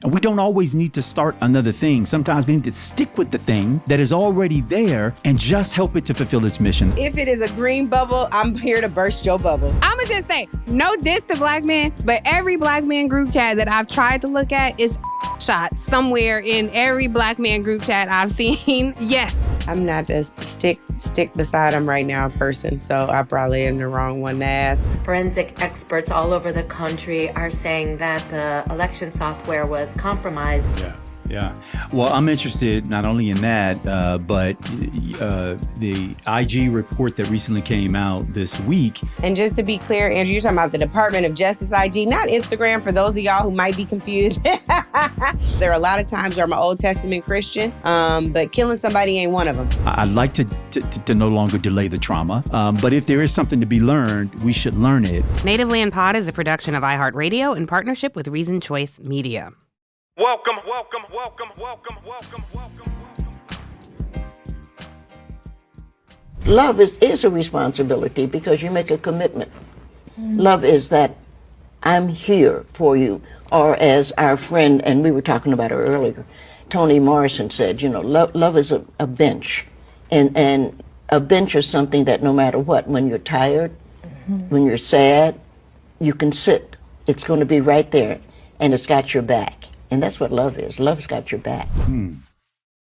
And we don't always need to start another thing. Sometimes we need to stick with the thing that is already there and just help it to fulfill its mission. If it is a green bubble, I'm here to burst your bubble. I'ma just say, no diss to black men, but every black man group chat that I've tried to look at is shot somewhere in every black man group chat I've seen. Yes. I'm not the stick beside him right now person, so I probably am the wrong one to ask. Forensic experts all over the country are saying that the election software was compromised. Yeah. Well, I'm interested not only in that, but the IG report that recently came out this week. And just to be clear, Andrew, you're talking about the Department of Justice IG, not Instagram, for those of y'all who might be confused. There are a lot of times where I'm an Old Testament Christian, but killing somebody ain't one of them. I'd like to no longer delay the trauma, but if there is something to be learned, we should learn it. Native Land Pod is a production of iHeartRadio in partnership with Reason Choice Media. Welcome. Love is a responsibility because you make a commitment. Love is that I'm here for you. Or as our friend, and we were talking about her earlier, Toni Morrison said, love is a bench. And a bench is something that no matter what, when you're tired, when you're sad, you can sit. It's going to be right there, and it's got your back. And that's what love is. Love's got your back.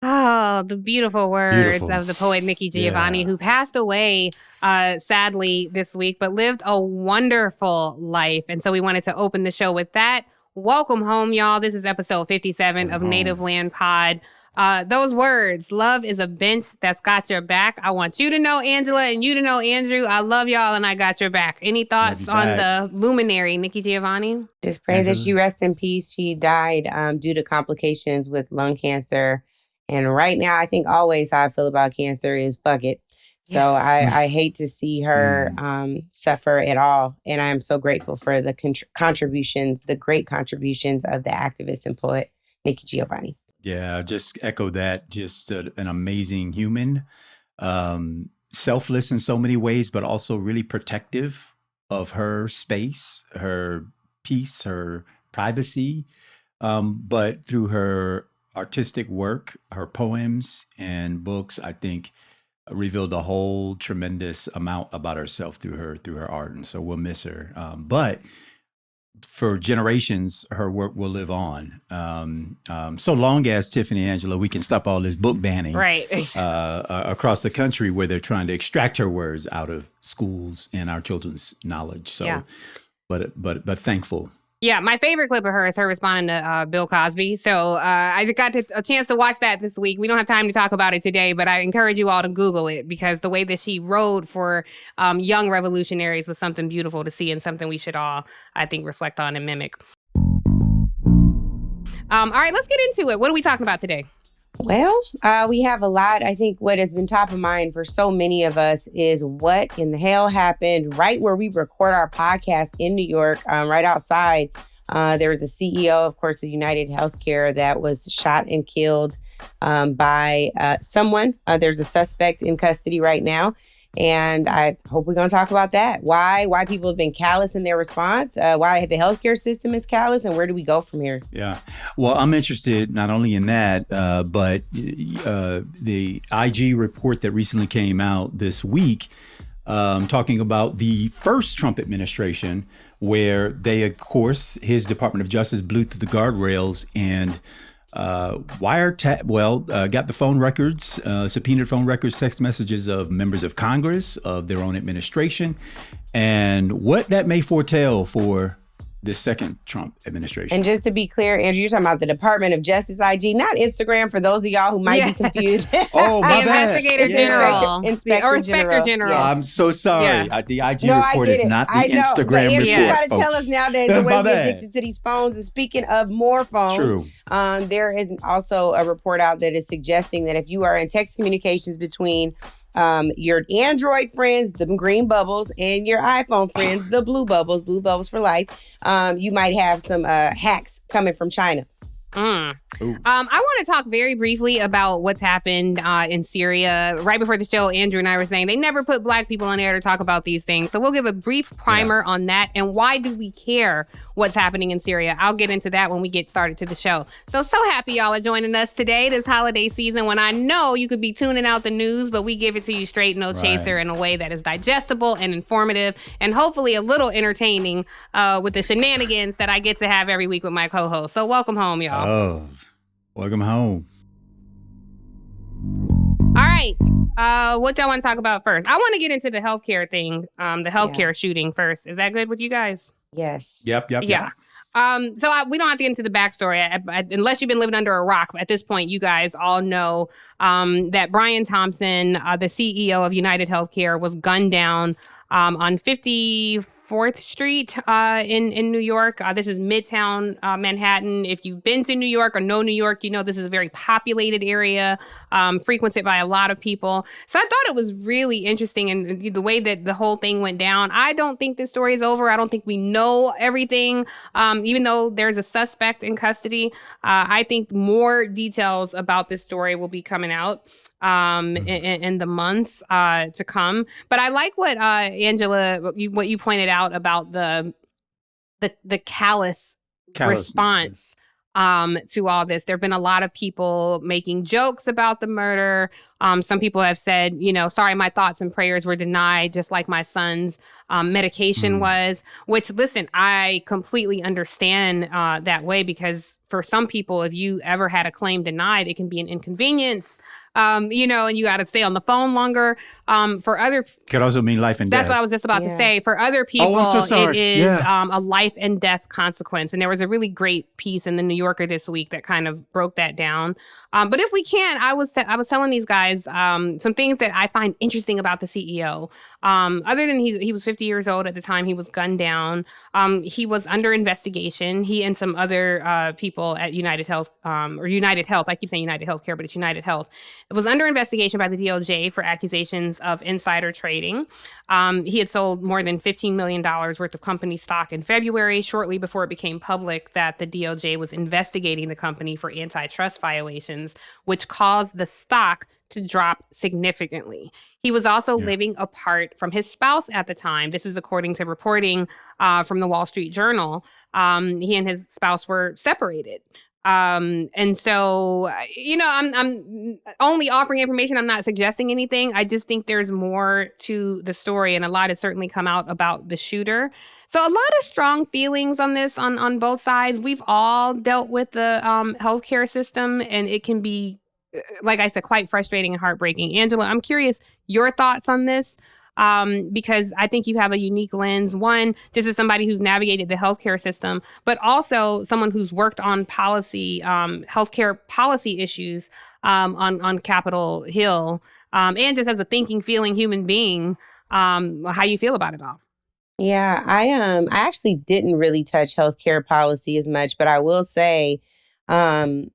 Oh, the beautiful words of the poet Nikki Giovanni, who passed away, sadly, this week, but lived a wonderful life. And so we wanted to open the show with that. Welcome home, y'all. This is episode 57 of Native Land Pod. Those words, love is a bench that's got your back. I want you to know, Angela, and you to know, Andrew. I love y'all, and I got your back. Any thoughts on the luminary, Nikki Giovanni? Just pray that she rests in peace. She died due to complications with lung cancer. And right now, I think always how I feel about cancer is fuck it. So yes. I hate to see her suffer at all. And I am so grateful for the contributions, the great contributions of the activist and poet, Nikki Giovanni. Yeah, just echo that. Just an amazing human, selfless in so many ways, but also really protective of her space, her peace, her privacy. But through her artistic work, her poems and books, I think revealed a whole tremendous amount about herself through her art. And so we'll miss her. But for generations, her work will live on. So long as Tiffany and Angela, we can stop all this book banning across the country where they're trying to extract her words out of schools and our children's knowledge. So, but thankful. Yeah, my favorite clip of her is her responding to Bill Cosby. So I just got a chance to watch that this week. We don't have time to talk about it today, but I encourage you all to Google it because the way that she wrote for young revolutionaries was something beautiful to see and something we should all, I think, reflect on and mimic. All right, let's get into it. What are we talking about today? Well, we have a lot. I think what has been top of mind for so many of us is what in the hell happened right where we record our podcast in New York, right outside. There was a CEO, of course, of United Healthcare that was shot and killed by someone. There's a suspect in custody right now. And I hope we're going to talk about that. Why people have been callous in their response, why the healthcare system is callous, and where do we go from here? Yeah. Well, I'm interested not only in that, but the IG report that recently came out this week talking about the first Trump administration, where they, of course, his Department of Justice blew through the guardrails and got the phone records, subpoenaed phone records, text messages of members of Congress, of their own administration, and what that may foretell for the second Trump administration. And just to be clear, Andrew, you're talking about the Department of Justice IG, not Instagram, for those of y'all who might be confused. Oh, my bad. Investigator General. Inspector General. I'm so sorry. Yeah. The IG report is not the Instagram report, You got to folks. tell us nowadays the way we're addicted to these phones. And speaking of more phones, True. There is also a report out that is suggesting that if you are in text communications between your Android friends, the green bubbles, and your iPhone friends, the blue bubbles for life, you might have some hacks coming from China. I want to talk very briefly about what's happened in Syria. Right before the show, Andrew and I were saying they never put Black people on air to talk about these things. So we'll give a brief primer on that. And why do we care what's happening in Syria? I'll get into that when we get started to the show. So happy y'all are joining us today, this holiday season, when I know you could be tuning out the news, but we give it to you straight, no chaser, in a way that is digestible and informative and hopefully a little entertaining with the shenanigans that I get to have every week with my co-host. So welcome home, y'all. Oh, welcome home. All right. What y'all want to talk about first? I want to get into the healthcare thing, the healthcare shooting first. Is that good with you guys? Yes. Yep. Yeah. We don't have to get into the backstory unless you've been living under a rock. At this point, you guys all know that Brian Thompson, the CEO of United Healthcare, was gunned down on 54th Street in New York. This is Midtown Manhattan. If you've been to New York or know New York, you know this is a very populated area, frequented by a lot of people. So I thought it was really interesting, and the way that the whole thing went down. I don't think this story is over. I don't think we know everything, even though there's a suspect in custody. I think more details about this story will be coming out in the months to come. But I like what Angela, what you pointed out about the callous response to all this. There have been a lot of people making jokes about the murder. Some people have said, sorry, my thoughts and prayers were denied, just like my son's medication was. Which, listen, I completely understand that way, because for some people, if you ever had a claim denied, it can be an inconvenience. And you got to stay on the phone longer. For other, could also mean life and death. That's what I was just about to say. For other people, it is a life and death consequence. And there was a really great piece in the New Yorker this week that kind of broke that down. But if we can, I was telling these guys some things that I find interesting about the CEO. Other than he was 50 years old at the time he was gunned down. He was under investigation. He and some other people at United Health, or United Health. I keep saying United Healthcare, but it's United Health. It was under investigation by the DOJ for accusations of insider trading. He had sold more than $15 million worth of company stock in February, shortly before it became public that the DOJ was investigating the company for antitrust violations, which caused the stock to drop significantly. He was also living apart from his spouse at the time. This is according to reporting from the Wall Street Journal. He and his spouse were separated. And so, I'm only offering information. I'm not suggesting anything. I just think there's more to the story, and a lot has certainly come out about the shooter. So a lot of strong feelings on this on both sides. We've all dealt with the healthcare system, and it can be, like I said, quite frustrating and heartbreaking. Angela, I'm curious your thoughts on this. Because I think you have a unique lens, one, just as somebody who's navigated the healthcare system, but also someone who's worked on policy, healthcare policy issues on Capitol Hill, and just as a thinking, feeling human being, how you feel about it all. Yeah, I actually didn't really touch healthcare policy as much, but I will say the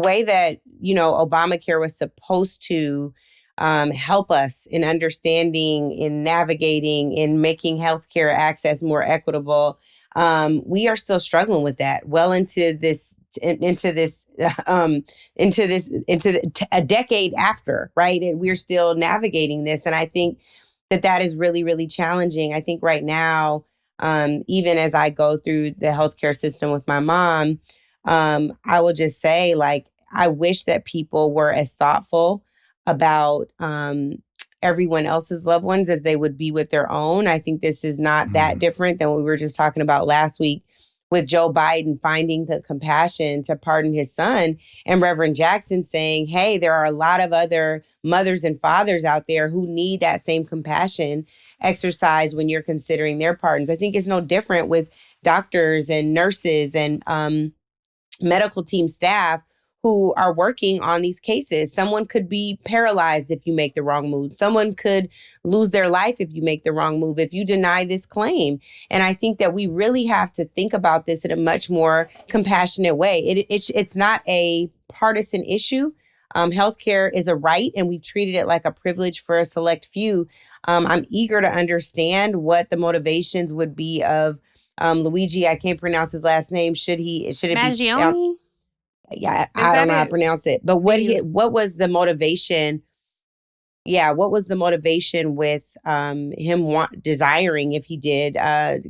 way that, Obamacare was supposed to help us in understanding, in navigating, in making healthcare access more equitable. We are still struggling with that well into a decade after, right? And we're still navigating this. And I think that is really, really challenging. I think right now, even as I go through the healthcare system with my mom, I will just say, I wish that people were as thoughtful about everyone else's loved ones as they would be with their own. I think this is not that different than what we were just talking about last week with Joe Biden finding the compassion to pardon his son, and Reverend Jackson saying, hey, there are a lot of other mothers and fathers out there who need that same compassion exercised when you're considering their pardons. I think it's no different with doctors and nurses and medical team staff who are working on these cases. Someone could be paralyzed if you make the wrong move. Someone could lose their life if you make the wrong move, if you deny this claim. And I think that we really have to think about this in a much more compassionate way. It's not a partisan issue. Healthcare is a right, and we've treated it like a privilege for a select few. I'm eager to understand what the motivations would be of Luigi. I can't pronounce his last name. Should it Maggioni? be I don't know how to pronounce it. But what was the motivation? Yeah, what was the motivation with him desiring, if he did,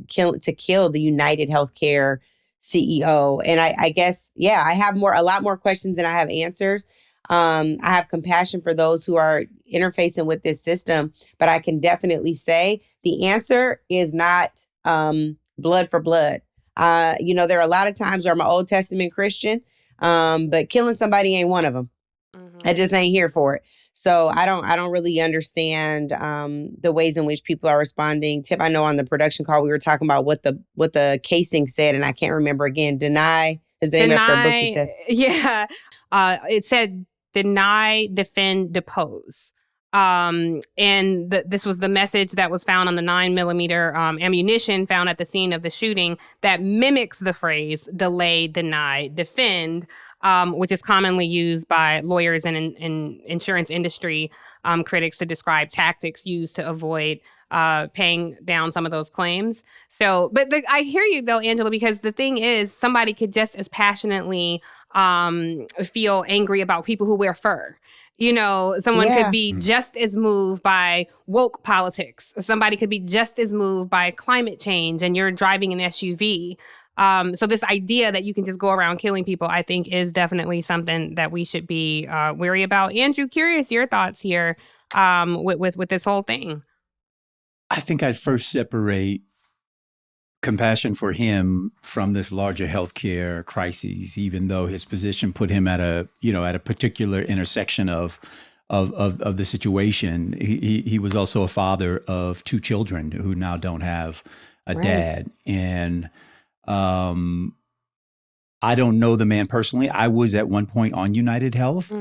kill the United Healthcare CEO? And I guess, I have a lot more questions than I have answers. I have compassion for those who are interfacing with this system, but I can definitely say the answer is not blood for blood. There are a lot of times where I'm an Old Testament Christian, but killing somebody ain't one of them. I just ain't here for it. So I don't really understand the ways in which people are responding. Tip, I know on the production call we were talking about what the casing said, and I can't remember again. Deny is the name of her book, you said. Yeah. It said deny, defend, depose. This was the message that was found on the 9mm ammunition found at the scene of the shooting that mimics the phrase delay, deny, defend, which is commonly used by lawyers and insurance industry critics to describe tactics used to avoid paying down some of those claims. So, but I hear you though, Angela, because the thing is, somebody could just as passionately feel angry about people who wear fur. Someone could be just as moved by woke politics. Somebody could be just as moved by climate change, and you're driving an SUV. So this idea that you can just go around killing people, I think, is definitely something that we should be wary about. Andrew, curious your thoughts here with this whole thing. I think I'd first separate compassion for him from this larger healthcare crisis, even though his position put him at a particular intersection of the situation. He was also a father of 2 children who now don't have a dad. And I don't know the man personally. I was at one point on United Health.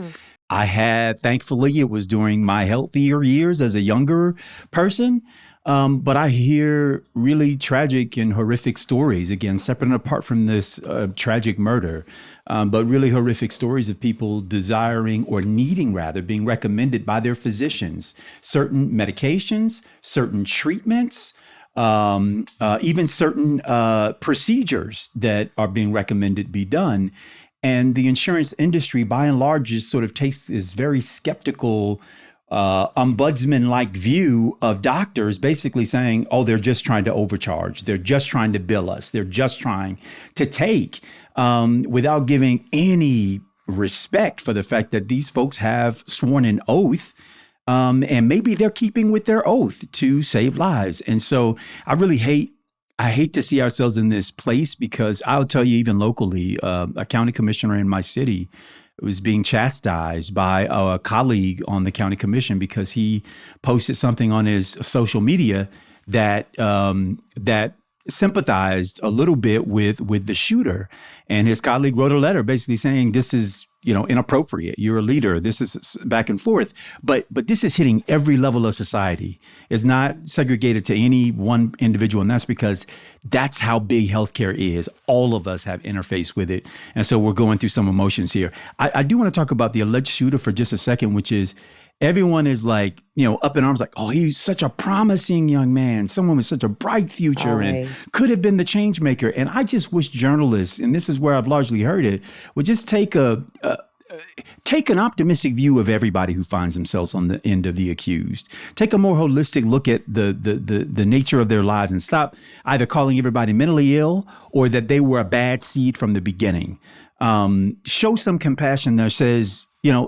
Thankfully, it was during my healthier years as a younger person. But I hear really tragic and horrific stories, again, separate and apart from this tragic murder, but really horrific stories of people desiring or needing, rather, being recommended by their physicians, certain medications, certain treatments, even certain procedures that are being recommended be done. And the insurance industry, by and large, just sort of takes this very skeptical ombudsman-like view of doctors, basically saying, oh, they're just trying to overcharge. They're just trying to bill us. They're just trying to take, without giving any respect for the fact that these folks have sworn an oath, and maybe they're keeping with their oath to save lives. And so I hate to see ourselves in this place, because I'll tell you, even locally, a county commissioner in my city was being chastised by a colleague on the county commission because he posted something on his social media that sympathized a little bit with the shooter. And his colleague wrote a letter basically saying, this is, inappropriate. You're a leader. This is back and forth. But this is hitting every level of society. It's not segregated to any one individual. And that's because that's how big healthcare is. All of us have interface with it. And so we're going through some emotions here. I do want to talk about the alleged shooter for just a second, which is everyone is like, up in arms, like, oh, he's such a promising young man, someone with such a bright future and could have been the change maker. And I just wish journalists, and this is where I've largely heard it, would just take an optimistic view of everybody who finds themselves on the end of the accused. Take a more holistic look at the nature of their lives and stop either calling everybody mentally ill or that they were a bad seed from the beginning. Show some compassion that says,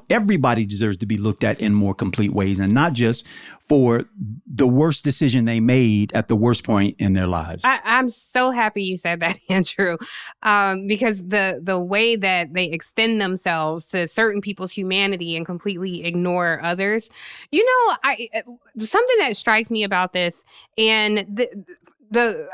everybody deserves to be looked at in more complete ways, and not just for the worst decision they made at the worst point in their lives. I'm so happy you said that, Andrew, because the way that they extend themselves to certain people's humanity and completely ignore others, something that strikes me about this, and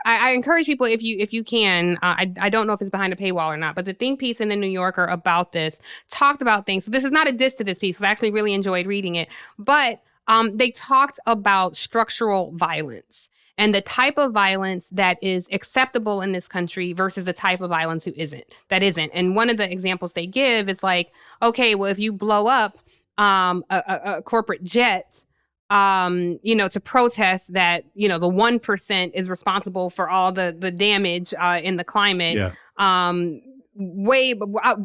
I encourage people, if you can, I don't know if it's behind a paywall or not, but the think piece in the New Yorker about this talked about things. So this is not a diss to this piece, because I actually really enjoyed reading it. But they talked about structural violence and the type of violence that is acceptable in this country versus the type of violence that isn't. And one of the examples they give is like, okay, well, if you blow up a corporate jet, to protest that, the 1% is responsible for all the damage in the climate. Yeah. way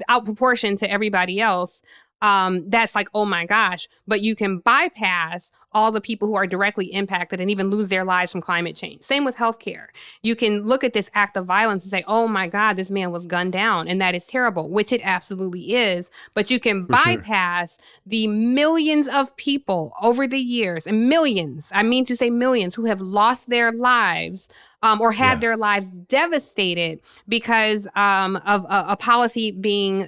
out proportion to everybody else. That's like, oh my gosh, but you can bypass all the people who are directly impacted and even lose their lives from climate change. Same with healthcare. You can look at this act of violence and say, oh my God, this man was gunned down, and that is terrible, which it absolutely is. But you can bypass the millions of people over the years, and millions, I mean to say millions, who have lost their lives or had their lives devastated because of a policy being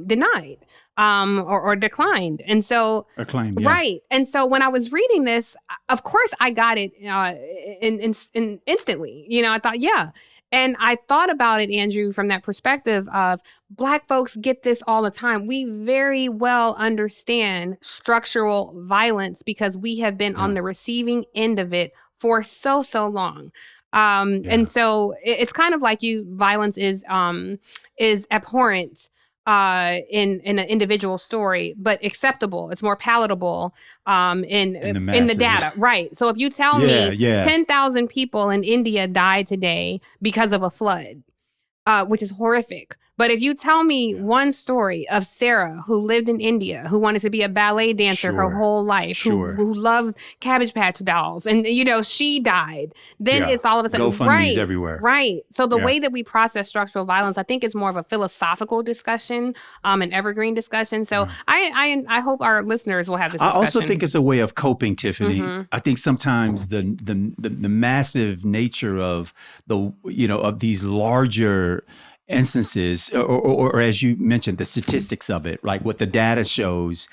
denied. Or declined. And so, right. And so when I was reading this, of course I got it in instantly. You know, I thought, yeah. And I thought about it, Andrew, from that perspective of Black folks get this all the time. We very well understand structural violence because we have been on the receiving end of it for so long. And so it's kind of like violence is abhorrent in an individual story, but acceptable. It's more palatable in the data, right? So if you tell me 10,000 people in India died today because of a flood, which is horrific. But if you tell me one story of Sarah who lived in India, who wanted to be a ballet dancer her whole life, who loved Cabbage Patch dolls, and she died, then it's all of a sudden GoFundMe's everywhere. Right. So the way that we process structural violence, I think it's more of a philosophical discussion, an evergreen discussion. So I hope our listeners will have this discussion. I also think it's a way of coping, Tiffany. I think sometimes the massive nature of of these larger instances, or as you mentioned, the statistics of it, like what the data shows,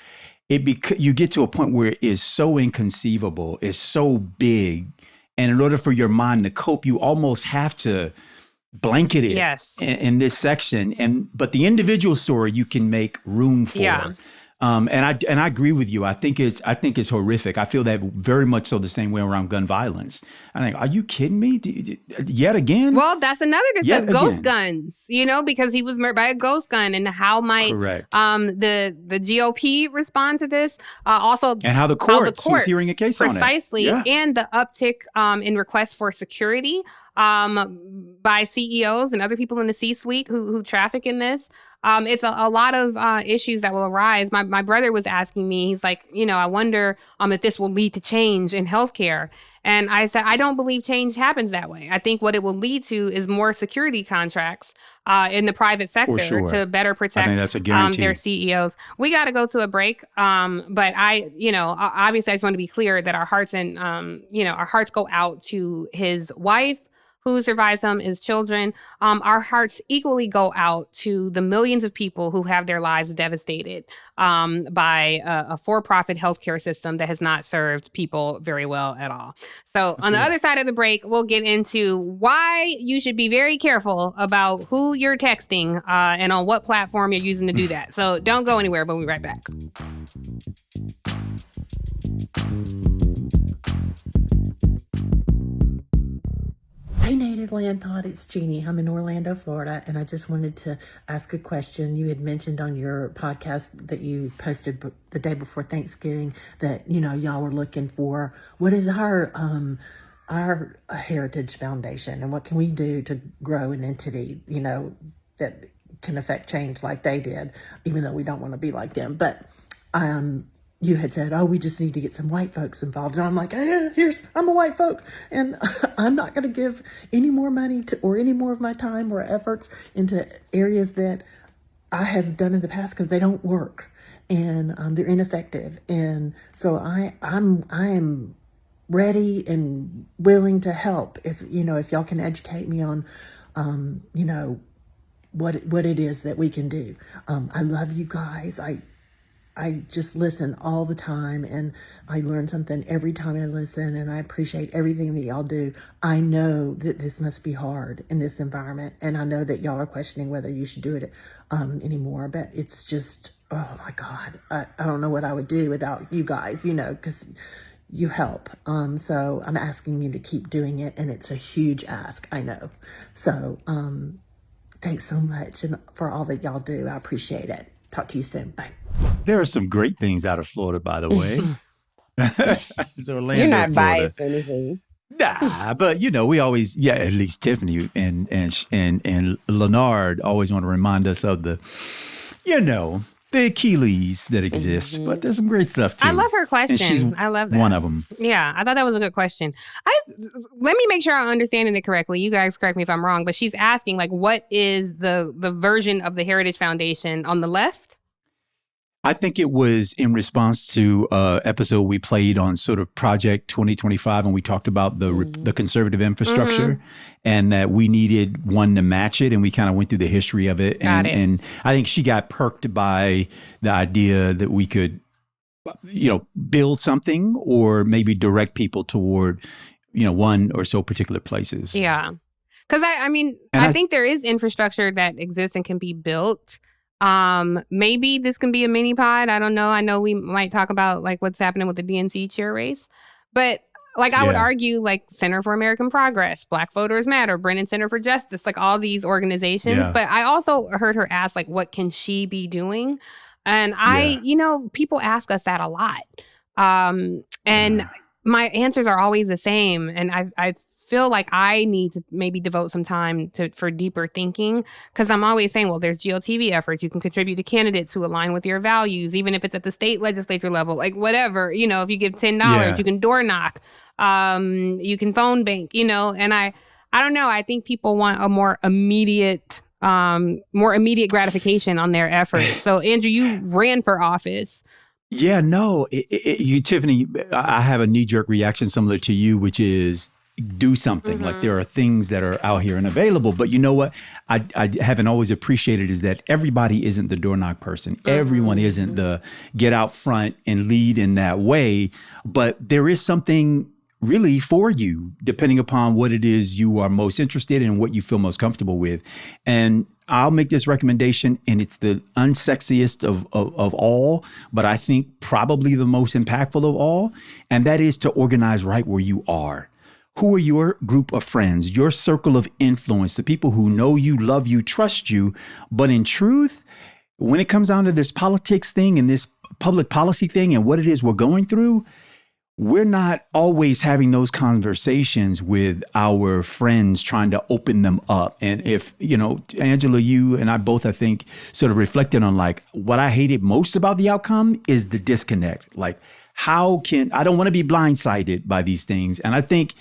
you get to a point where it is so inconceivable, it's so big, and in order for your mind to cope, you almost have to blanket it in this section. But the individual story you can make room for. Yeah. And I agree with you. I think it's horrific. I feel that very much so the same way around gun violence. I think, are you kidding me? Yet again? Well, that's another discussion. Ghost guns, because he was murdered by a ghost gun, and how might the GOP respond to this? Also, and how the courts who's hearing a case on it. Precisely, and the uptick in requests for security by CEOs and other people in the C-suite who traffic in this. It's a lot of issues that will arise. My brother was asking me, he's like, I wonder if this will lead to change in healthcare. And I said, I don't believe change happens that way. I think what it will lead to is more security contracts in the private sector to better protect their CEOs. We got to go to a break. But obviously I just want to be clear that our hearts our hearts go out to his wife, who survives him, his children. Our hearts equally go out to the millions of people who have their lives devastated by a for-profit healthcare system that has not served people very well at all. So on the other side of the break, we'll get into why you should be very careful about who you're texting and on what platform you're using to do that. So don't go anywhere. We'll be right back. Hey, Native Land Pod, it's Jeannie. I'm in Orlando, Florida, and I just wanted to ask a question. You had mentioned on your podcast that you posted the day before Thanksgiving that, y'all were looking for what is our Heritage Foundation and what can we do to grow an entity, that can affect change like they did, even though we don't want to be like them. But you had said, we just need to get some white folks involved. And I'm like, I'm a white folk. And I'm not going to give any more money or any more of my time or efforts into areas that I have done in the past because they don't work and they're ineffective. And so I am ready and willing to help if y'all can educate me on, what it is that we can do. I love you guys. I just listen all the time and I learn something every time I listen, and I appreciate everything that y'all do. I know that this must be hard in this environment, and I know that y'all are questioning whether you should do it anymore, but it's just, oh my God, I don't know what I would do without you guys, because you help. So I'm asking you to keep doing it, and it's a huge ask, I know. So thanks so much and for all that y'all do. I appreciate it. Talk to you soon. Bye. There are some great things out of Florida, by the way. It's Orlando, You're not Florida. biased or anything. Nah, but we always, at least Tiffany and Leonard always want to remind us of the Achilles that exists. But there's some great stuff too. I love her question. I love that. One of them. Yeah, I thought that was a good question. Let me make sure I'm understanding it correctly. You guys correct me if I'm wrong, but she's asking what is the version of the Heritage Foundation on the left? I think it was in response to an episode we played on sort of Project 2025, and we talked about the conservative infrastructure and that we needed one to match it, and we kind of went through the history of it. And I think she got perked by the idea that we could, build something or maybe direct people toward, one or so particular places. Yeah. Because I think there is infrastructure that exists and can be built. Maybe this can be a mini pod. I don't know. I know we might talk about what's happening with the DNC chair race, but I would argue Center for American Progress, Black Voters Matter, Brennan Center for Justice, all these organizations. Yeah. But I also heard her ask what can she be doing? And people ask us that a lot. And my answers are always the same. And I feel like I need to maybe devote some time for deeper thinking, because I'm always saying, well, there's GLTV efforts. You can contribute to candidates who align with your values, even if it's at the state legislature level, whatever. If you give $10, you can door knock, you can phone bank, and I don't know. I think people want a more immediate gratification on their efforts. So Andrew, you ran for office. Yeah, no, Tiffany, I have a knee-jerk reaction similar to you, which is do something. There are things that are out here and available. But you know what I haven't always appreciated is that everybody isn't the door knock person. Everyone isn't the get out front and lead in that way. But there is something really for you, depending upon what it is you are most interested in and what you feel most comfortable with. And I'll make this recommendation, and it's the unsexiest of all, but I think probably the most impactful of all. And that is to organize right where you are. Who are your group of friends, your circle of influence, the people who know you, love you, trust you? But in truth, when it comes down to this politics thing and this public policy thing and what it is we're going through, we're not always having those conversations with our friends, trying to open them up. And if, Angela, you and I both, I think, sort of reflected on what I hated most about the outcome is the disconnect. I don't want to be blindsided by these things. And I think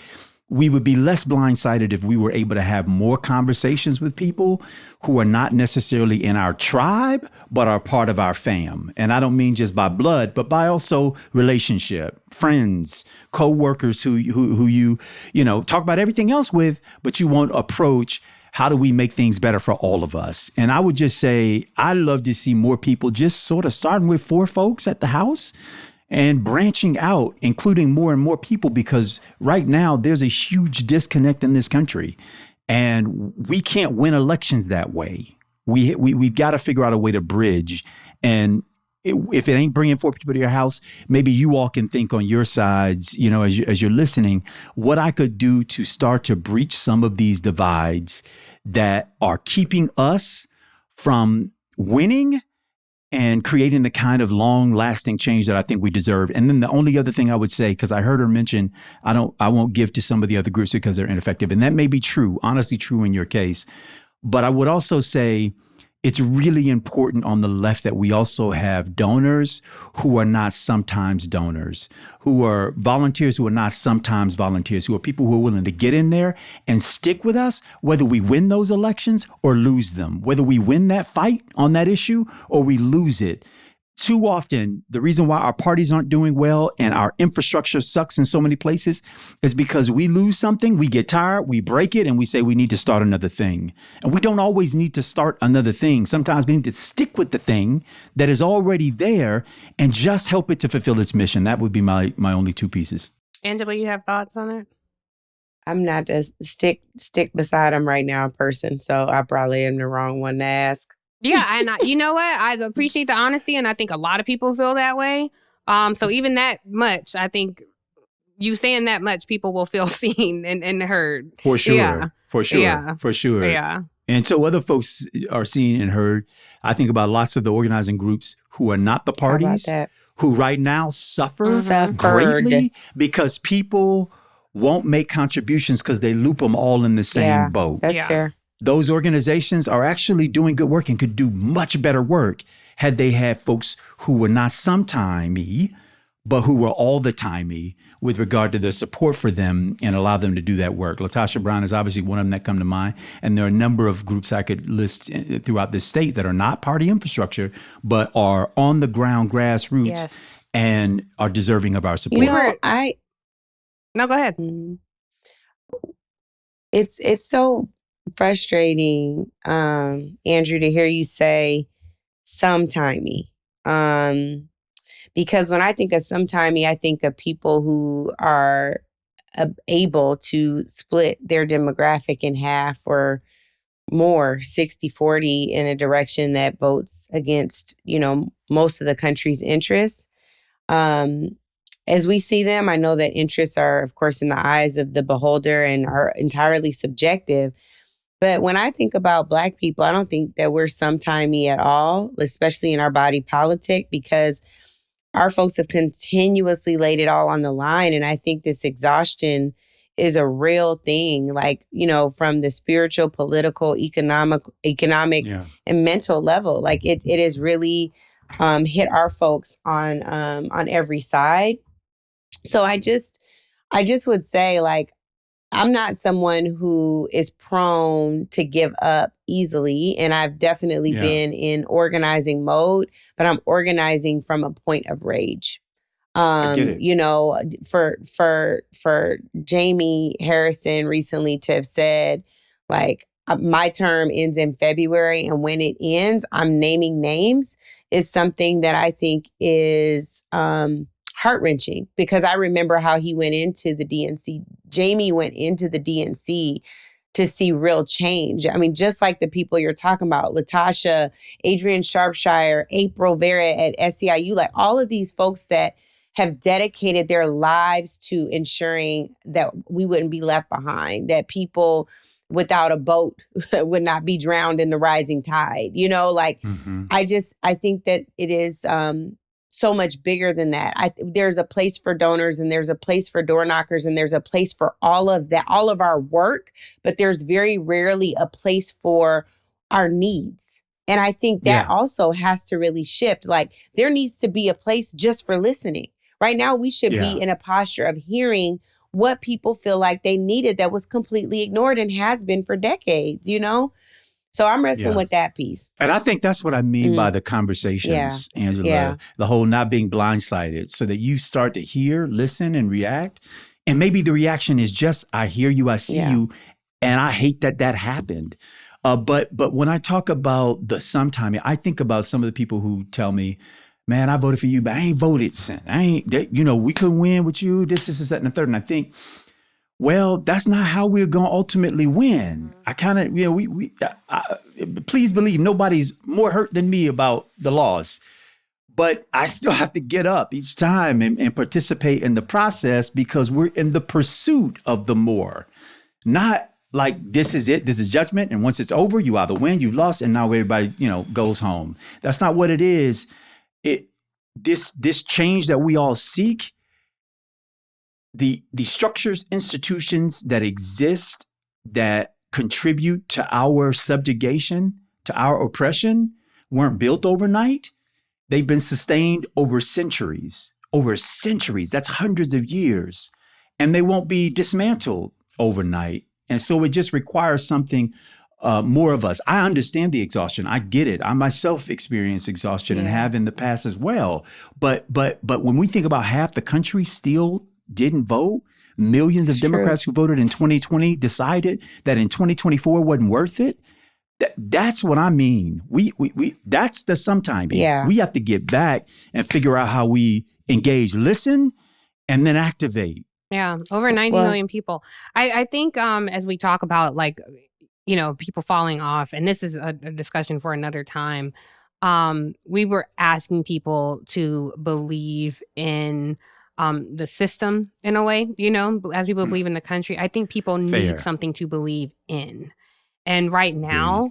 we would be less blindsided if we were able to have more conversations with people who are not necessarily in our tribe, but are part of our fam. And I don't mean just by blood, but by also relationship, friends, co-workers who you talk about everything else with, but you won't approach how do we make things better for all of us? And I would just say, I'd love to see more people just sort of starting with 4 folks at the house and branching out, including more and more people, because right now there's a huge disconnect in this country and we can't win elections that way. We've got to figure out a way to bridge. And if it ain't bringing 4 people to your house, maybe you all can think on your sides, as you're listening, what I could do to start to breach some of these divides that are keeping us from winning and creating the kind of long-lasting change that I think we deserve. And then the only other thing I would say, because I heard her mention, I won't give to some of the other groups because they're ineffective. And that may be true, honestly true in your case. But I would also say it's really important on the left that we also have donors who are not sometimes donors, who are volunteers who are not sometimes volunteers, who are people who are willing to get in there and stick with us, whether we win those elections or lose them, whether we win that fight on that issue or we lose it. Too often, the reason why our parties aren't doing well and our infrastructure sucks in so many places is because we lose something, we get tired, we break it, and we say we need to start another thing. And we don't always need to start another thing. Sometimes we need to stick with the thing that is already there and just help it to fulfill its mission. That would be my only 2 pieces. Angela, you have thoughts on it? I'm not a stick beside him right now person, so I probably am the wrong one to ask. Yeah, and you know what? I appreciate the honesty, and I think a lot of people feel that way. So even that much, I think you saying that much, people will feel seen and heard. For sure. Yeah. For sure. Yeah. For sure. Yeah. And so other folks are seen and heard. I think about lots of the organizing groups who are not the parties, who right now suffer greatly because people won't make contributions because they loop them all in the same boat. That's fair. Those organizations are actually doing good work and could do much better work had they had folks who were not sometimey, but who were all the timey with regard to the support for them and allow them to do that work. LaTosha Brown is obviously one of them that come to mind. And there are a number of groups I could list throughout this state that are not party infrastructure, but are on the ground grassroots and are deserving of our support. No, go ahead. It's so frustrating, Andrew, to hear you say sometimey. Because when I think of sometimey, I think of people who are able to split their demographic in half or more, 60-40, in a direction that votes against, most of the country's interests. As we see them, I know that interests are, of course, in the eyes of the beholder and are entirely subjective. But when I think about Black people, I don't think that we're sometimey at all, especially in our body politic, because our folks have continuously laid it all on the line. And I think this exhaustion is a real thing, from the spiritual, political, economic, and mental level. It has really hit our folks on every side. So I just would say, I'm not someone who is prone to give up easily. And I've definitely been in organizing mode, but I'm organizing from a point of rage. I get it. For Jamie Harrison recently to have said, my term ends in February, and when it ends, I'm naming names, is something that I think is heart-wrenching, because I remember how he went into the DNC. Jamie went into the DNC to see real change. I mean, just like the people you're talking about, LaTosha, Adrian Sharpshire, April Vera at SEIU, all of these folks that have dedicated their lives to ensuring that we wouldn't be left behind, that people without a boat would not be drowned in the rising tide. I think that it is so much bigger than that. There's a place for donors, and there's a place for door knockers, and there's a place for all of that, all of our work, but there's very rarely a place for our needs. And I think that also has to really shift. There needs to be a place just for listening. Right now, we should be in a posture of hearing what people feel like they needed that was completely ignored and has been for decades, So I'm wrestling with that piece. And I think that's what I mean by the conversations, Angela, the whole not being blindsided, so that you start to hear, listen, and react. And maybe the reaction is just, I hear you, I see you, and I hate that happened. But when I talk about the sometime, I think about some of the people who tell me, man, I voted for you, but I ain't voted since. We couldn't win with you, this, that, and the third. And I think, well, that's not how we're going to ultimately win. I kind of, please believe nobody's more hurt than me about the loss. But I still have to get up each time and participate in the process, because we're in the pursuit of the more. Not like this is it, this is judgment. And once it's over, you either win, you lost, and now everybody, goes home. That's not what it is. This change that we all seek, the structures, institutions that exist that contribute to our subjugation, to our oppression, weren't built overnight. They've been sustained over centuries. That's hundreds of years. And they won't be dismantled overnight. And so it just requires something more of us. I understand the exhaustion. I get it. I myself experience exhaustion and have in the past as well. But when we think about half the country still didn't vote, millions of Democrats who voted in 2020 decided that in 2024 wasn't worth it. That's what I mean. We that's the sometime. Yeah. We have to get back and figure out how we engage, listen, and then activate. Yeah, over 90 million people. I think as we talk about people falling off, and this is a discussion for another time, we were asking people to believe in the system in a way, as people believe in the country. I think people need something to believe in. And right now,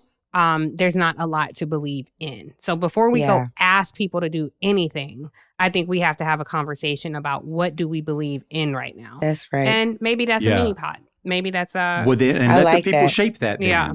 there's not a lot to believe in. So before we go ask people to do anything, I think we have to have a conversation about what do we believe in right now. That's right. And maybe that's a mini pod. Maybe that's and let the people shape that. Then. Yeah.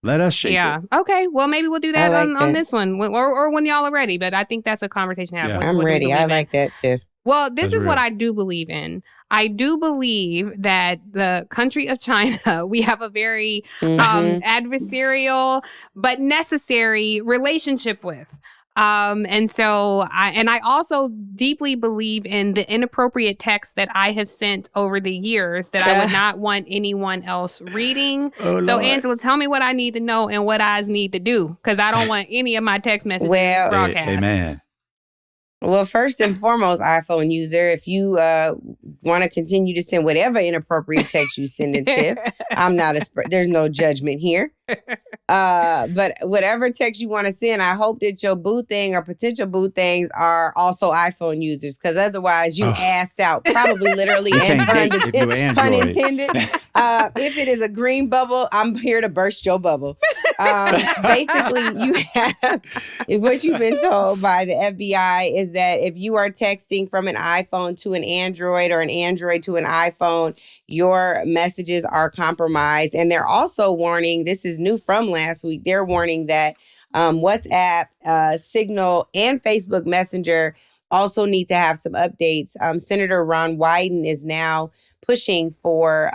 Let us shape it. Okay. Well, maybe we'll do that on this one or when y'all are ready. But I think that's a conversation to have. Yeah. I'm ready. I like that too. Well, this is what I do believe in. I do believe that the country of China, we have a very adversarial but necessary relationship with. And so I also deeply believe in the inappropriate texts that I have sent over the years that I would not want anyone else reading. So Lord. Angela, tell me what I need to know and what I need to do, because I don't want any of my text messages broadcast. Amen. Well, first and foremost, iPhone user, if you want to continue to send whatever inappropriate text you send in Tiff, I'm not there's no judgment here. But whatever text you want to send, I hope that your boo thing or potential boo things are also iPhone users, because otherwise you assed out, probably literally and pun intended. If it is a green bubble, I'm here to burst your bubble. Basically, you have what you've been told by the FBI is that if you are texting from an iPhone to an Android or an Android to an iPhone, your messages are compromised. And they're also warning, this is new from last week, they're warning that WhatsApp, Signal, and Facebook Messenger also need to have some updates. Senator Ron Wyden is now pushing for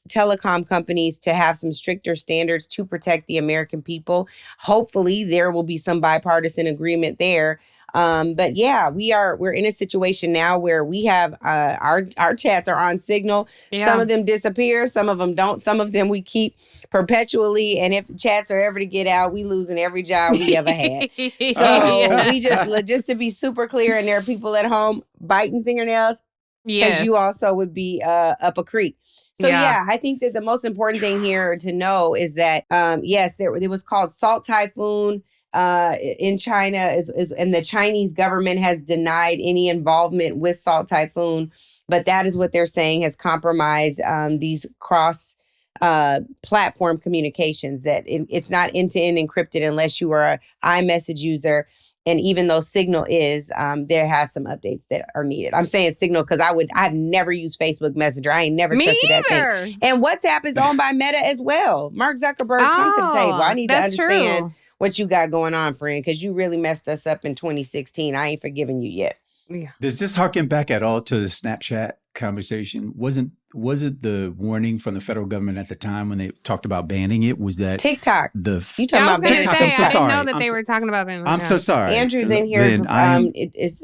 telecom companies to have some stricter standards to protect the American people. Hopefully, there will be some bipartisan agreement there. But yeah, we're in a situation now where we have our chats are on Signal. Yeah. Some of them disappear, some of them don't. Some of them we keep perpetually. And if chats are ever to get out, we losing every job we ever had. So we just to be super clear, and there are people at home biting fingernails. Because you also would be up a creek. So yeah, I think that the most important thing here to know is that yes, it was called Salt Typhoon in China, and the Chinese government has denied any involvement with Salt Typhoon, but that is what they're saying has compromised these cross platform communications. That it's not end-to-end encrypted unless you are an iMessage user. And even though Signal is, there has some updates that are needed. I'm saying Signal because I've never used Facebook Messenger. I ain't never trusted that thing. And WhatsApp is owned by Meta as well. Mark Zuckerberg, come to the table. I need to understand what you got going on, friend, because you really messed us up in 2016. I ain't forgiven you yet. Yeah. Does this harken back at all to the Snapchat conversation? Was it the warning from the federal government at the time when they talked about banning it? Was that TikTok? You talking about TikTok? I'm so sorry. I didn't know that they were talking about banning. I'm so sorry. Andrew's in here. It's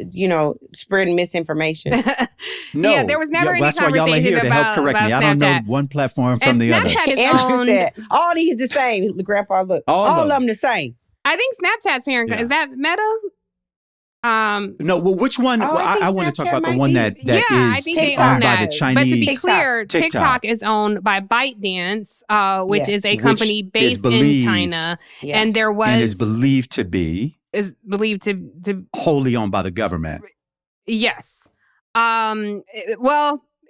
spreading misinformation. No, yeah, there was never any that's conversation why y'all are here to help correct me. Snapchat. I don't know one platform from the other. Andrew said all these the same. Grandpa, look, all of them the same. I think Snapchat's parent is that Meta. No, well, which one? I want to talk about the one that is I think owned by the Chinese. But to be clear, TikTok is owned by ByteDance, which is a company based in China, and there was and is believed to be wholly owned by the government. Yes.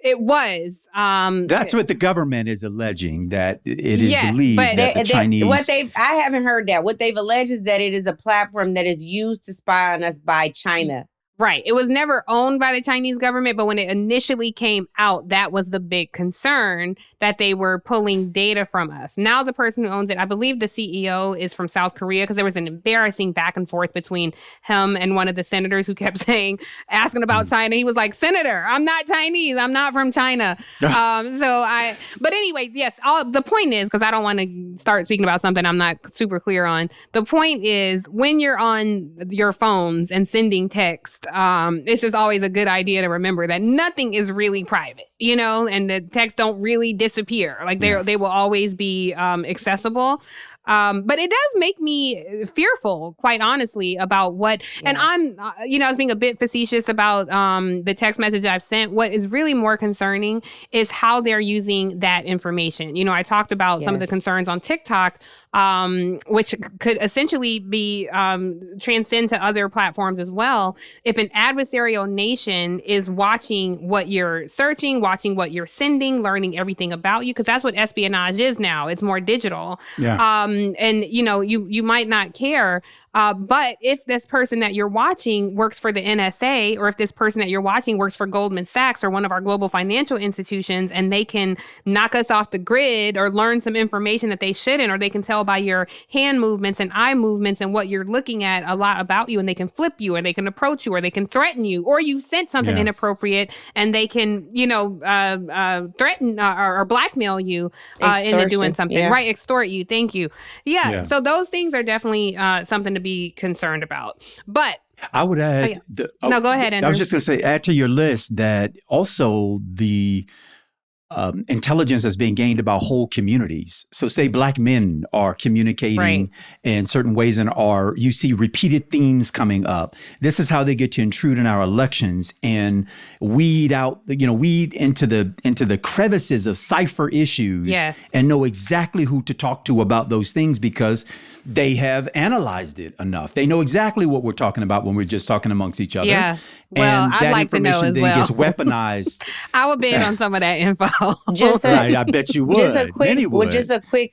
It was. That's what the government is alleging, that it is believed that the Chinese... I haven't heard that. What they've alleged is that it is a platform that is used to spy on us by China. Right. It was never owned by the Chinese government, but when it initially came out, that was the big concern, that they were pulling data from us. Now the person who owns it, I believe the CEO is from South Korea, because there was an embarrassing back and forth between him and one of the senators who kept asking about China. He was like, "Senator, I'm not Chinese. I'm not from China." But anyway, yes, the point is, because I don't want to start speaking about something I'm not super clear on. The point is, when you're on your phones and sending text, it's just always a good idea to remember that nothing is really private, and the texts don't really disappear. Like they will always be accessible. But it does make me fearful, quite honestly, about what, and I'm, I was being a bit facetious about the text message I've sent. What is really more concerning is how they're using that information. I talked about some of the concerns on TikTok, which could essentially be transcend to other platforms as well. If an adversarial nation is watching what you're searching, watching what you're sending, learning everything about you, because that's what espionage is now. It's more digital. Yeah. And you might not care. But if this person that you're watching works for the NSA, or if this person that you're watching works for Goldman Sachs or one of our global financial institutions, and they can knock us off the grid or learn some information that they shouldn't, or they can tell by your hand movements and eye movements and what you're looking at a lot about you, and they can flip you, or they can approach you, or they can threaten you, or you sent something inappropriate and they can, threaten or blackmail you into doing something, right? Extort you. Thank you. Yeah. So those things are definitely something to be concerned about. But I would add. No, go ahead, Andrew. I was just going to say, add to your list that also the intelligence that's being gained about whole communities. So say Black men are communicating in certain ways and you see repeated themes coming up. This is how they get to intrude in our elections and weed into the crevices of cipher issues and know exactly who to talk to about those things because they have analyzed it enough. They know exactly what we're talking about when we're just talking amongst each other. Yes. Well, and I'd like to know as well. Gets weaponized. I would bet on some of that info. I bet you would. Just a quick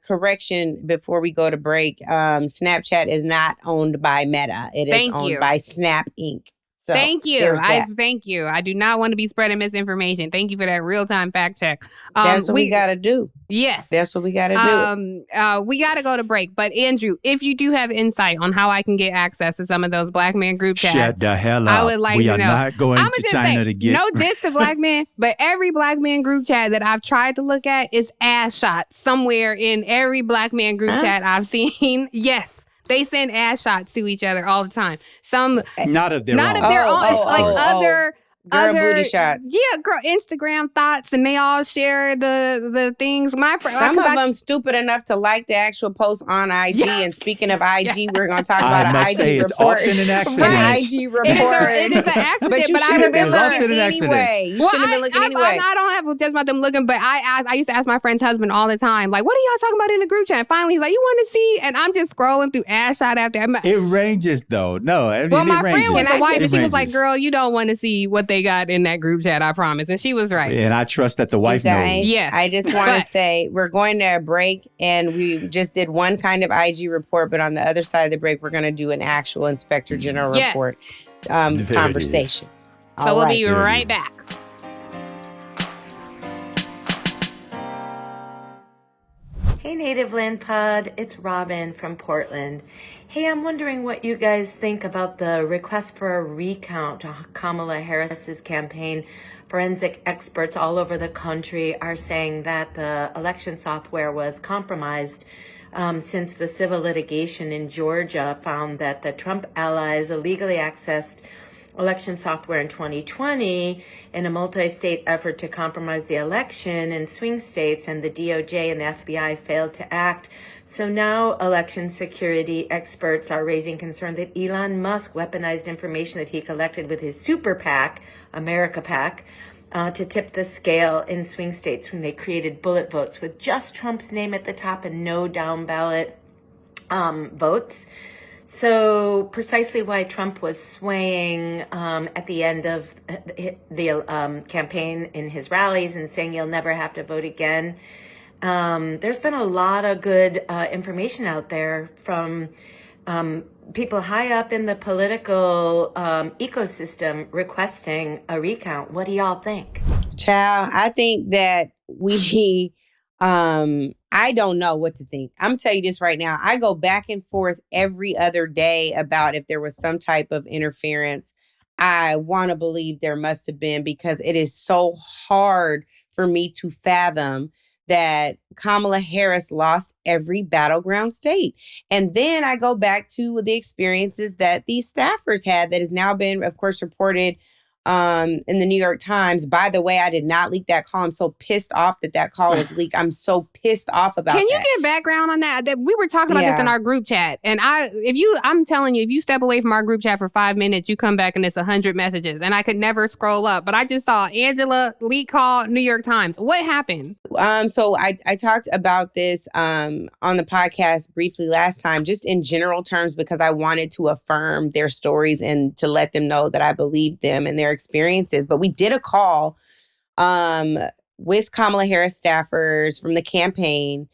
correction before we go to break. Snapchat is not owned by Meta. It is owned by Snap Inc. So thank you. Thank you. I do not want to be spreading misinformation. Thank you for that real-time fact check. That's what we got to do. Yes. That's what we got to do. We got to go to break. But Andrew, if you do have insight on how I can get access to some of those Black man group chats, shut the hell up. I would like to know. We are not going to China to get... No diss to Black men, but every Black man group chat that I've tried to look at is ass shot somewhere in every Black man group chat I've seen. Yes. They send ass shots to each other all the time. Some not of their own. Other booty shots. Yeah, girl, Instagram thoughts, and they all share the things. My friend, some of them stupid enough to like the actual post on IG. Yes. And speaking of IG, we're going to talk about an IG report. It's often an accident. Right. IG report. It is an accident, but you should have been looking anyway. You should have been looking anyway. I don't have just about them looking, but I used to ask my friend's husband all the time, like, what are y'all talking about in the group chat? And finally, he's like, you want to see? And I'm just scrolling through ass shot after. It ranges, though. No, I mean, well, my friend was a wife, and she was like, girl, you don't want to see what they got in that group chat, I promise. And she was right. And I trust that the wife knows. Yes. I just want to say we're going to a break, and we just did one kind of IG report, but on the other side of the break, we're going to do an actual Inspector General report conversation. So we'll be right back. Hey, Native Land Pod, it's Robin from Portland. Hey, I'm wondering what you guys think about the request for a recount to Kamala Harris's campaign. Forensic experts all over the country are saying that the election software was compromised since the civil litigation in Georgia found that the Trump allies illegally accessed election software in 2020 in a multi-state effort to compromise the election in swing states, and the DOJ and the FBI failed to act. So now election security experts are raising concern that Elon Musk weaponized information that he collected with his super PAC, America PAC, to tip the scale in swing states when they created bullet votes with just Trump's name at the top and no down ballot votes. So precisely why Trump was swaying at the end of the campaign in his rallies and saying you'll never have to vote again. There's been a lot of good information out there from people high up in the political ecosystem requesting a recount. What do y'all think? Child, I think that we... I don't know what to think. I'm telling you this right now. I go back and forth every other day about if there was some type of interference. I want to believe there must have been, because it is so hard for me to fathom that Kamala Harris lost every battleground state. And then I go back to the experiences that these staffers had that has now been, of course, reported in the New York Times. By the way, I did not leak that call. I'm so pissed off that call was leaked. I'm so pissed off about Can you that. get background on that? We were talking about this in our group chat. And I'm telling you, if you step away from our group chat for 5 minutes, you come back and it's 100 messages. And I could never scroll up. But I just saw Angela leak call, New York Times. What happened? So I talked about this on the podcast briefly last time, just in general terms, because I wanted to affirm their stories and to let them know that I believed them and their experiences. But we did a call with Kamala Harris staffers from the campaign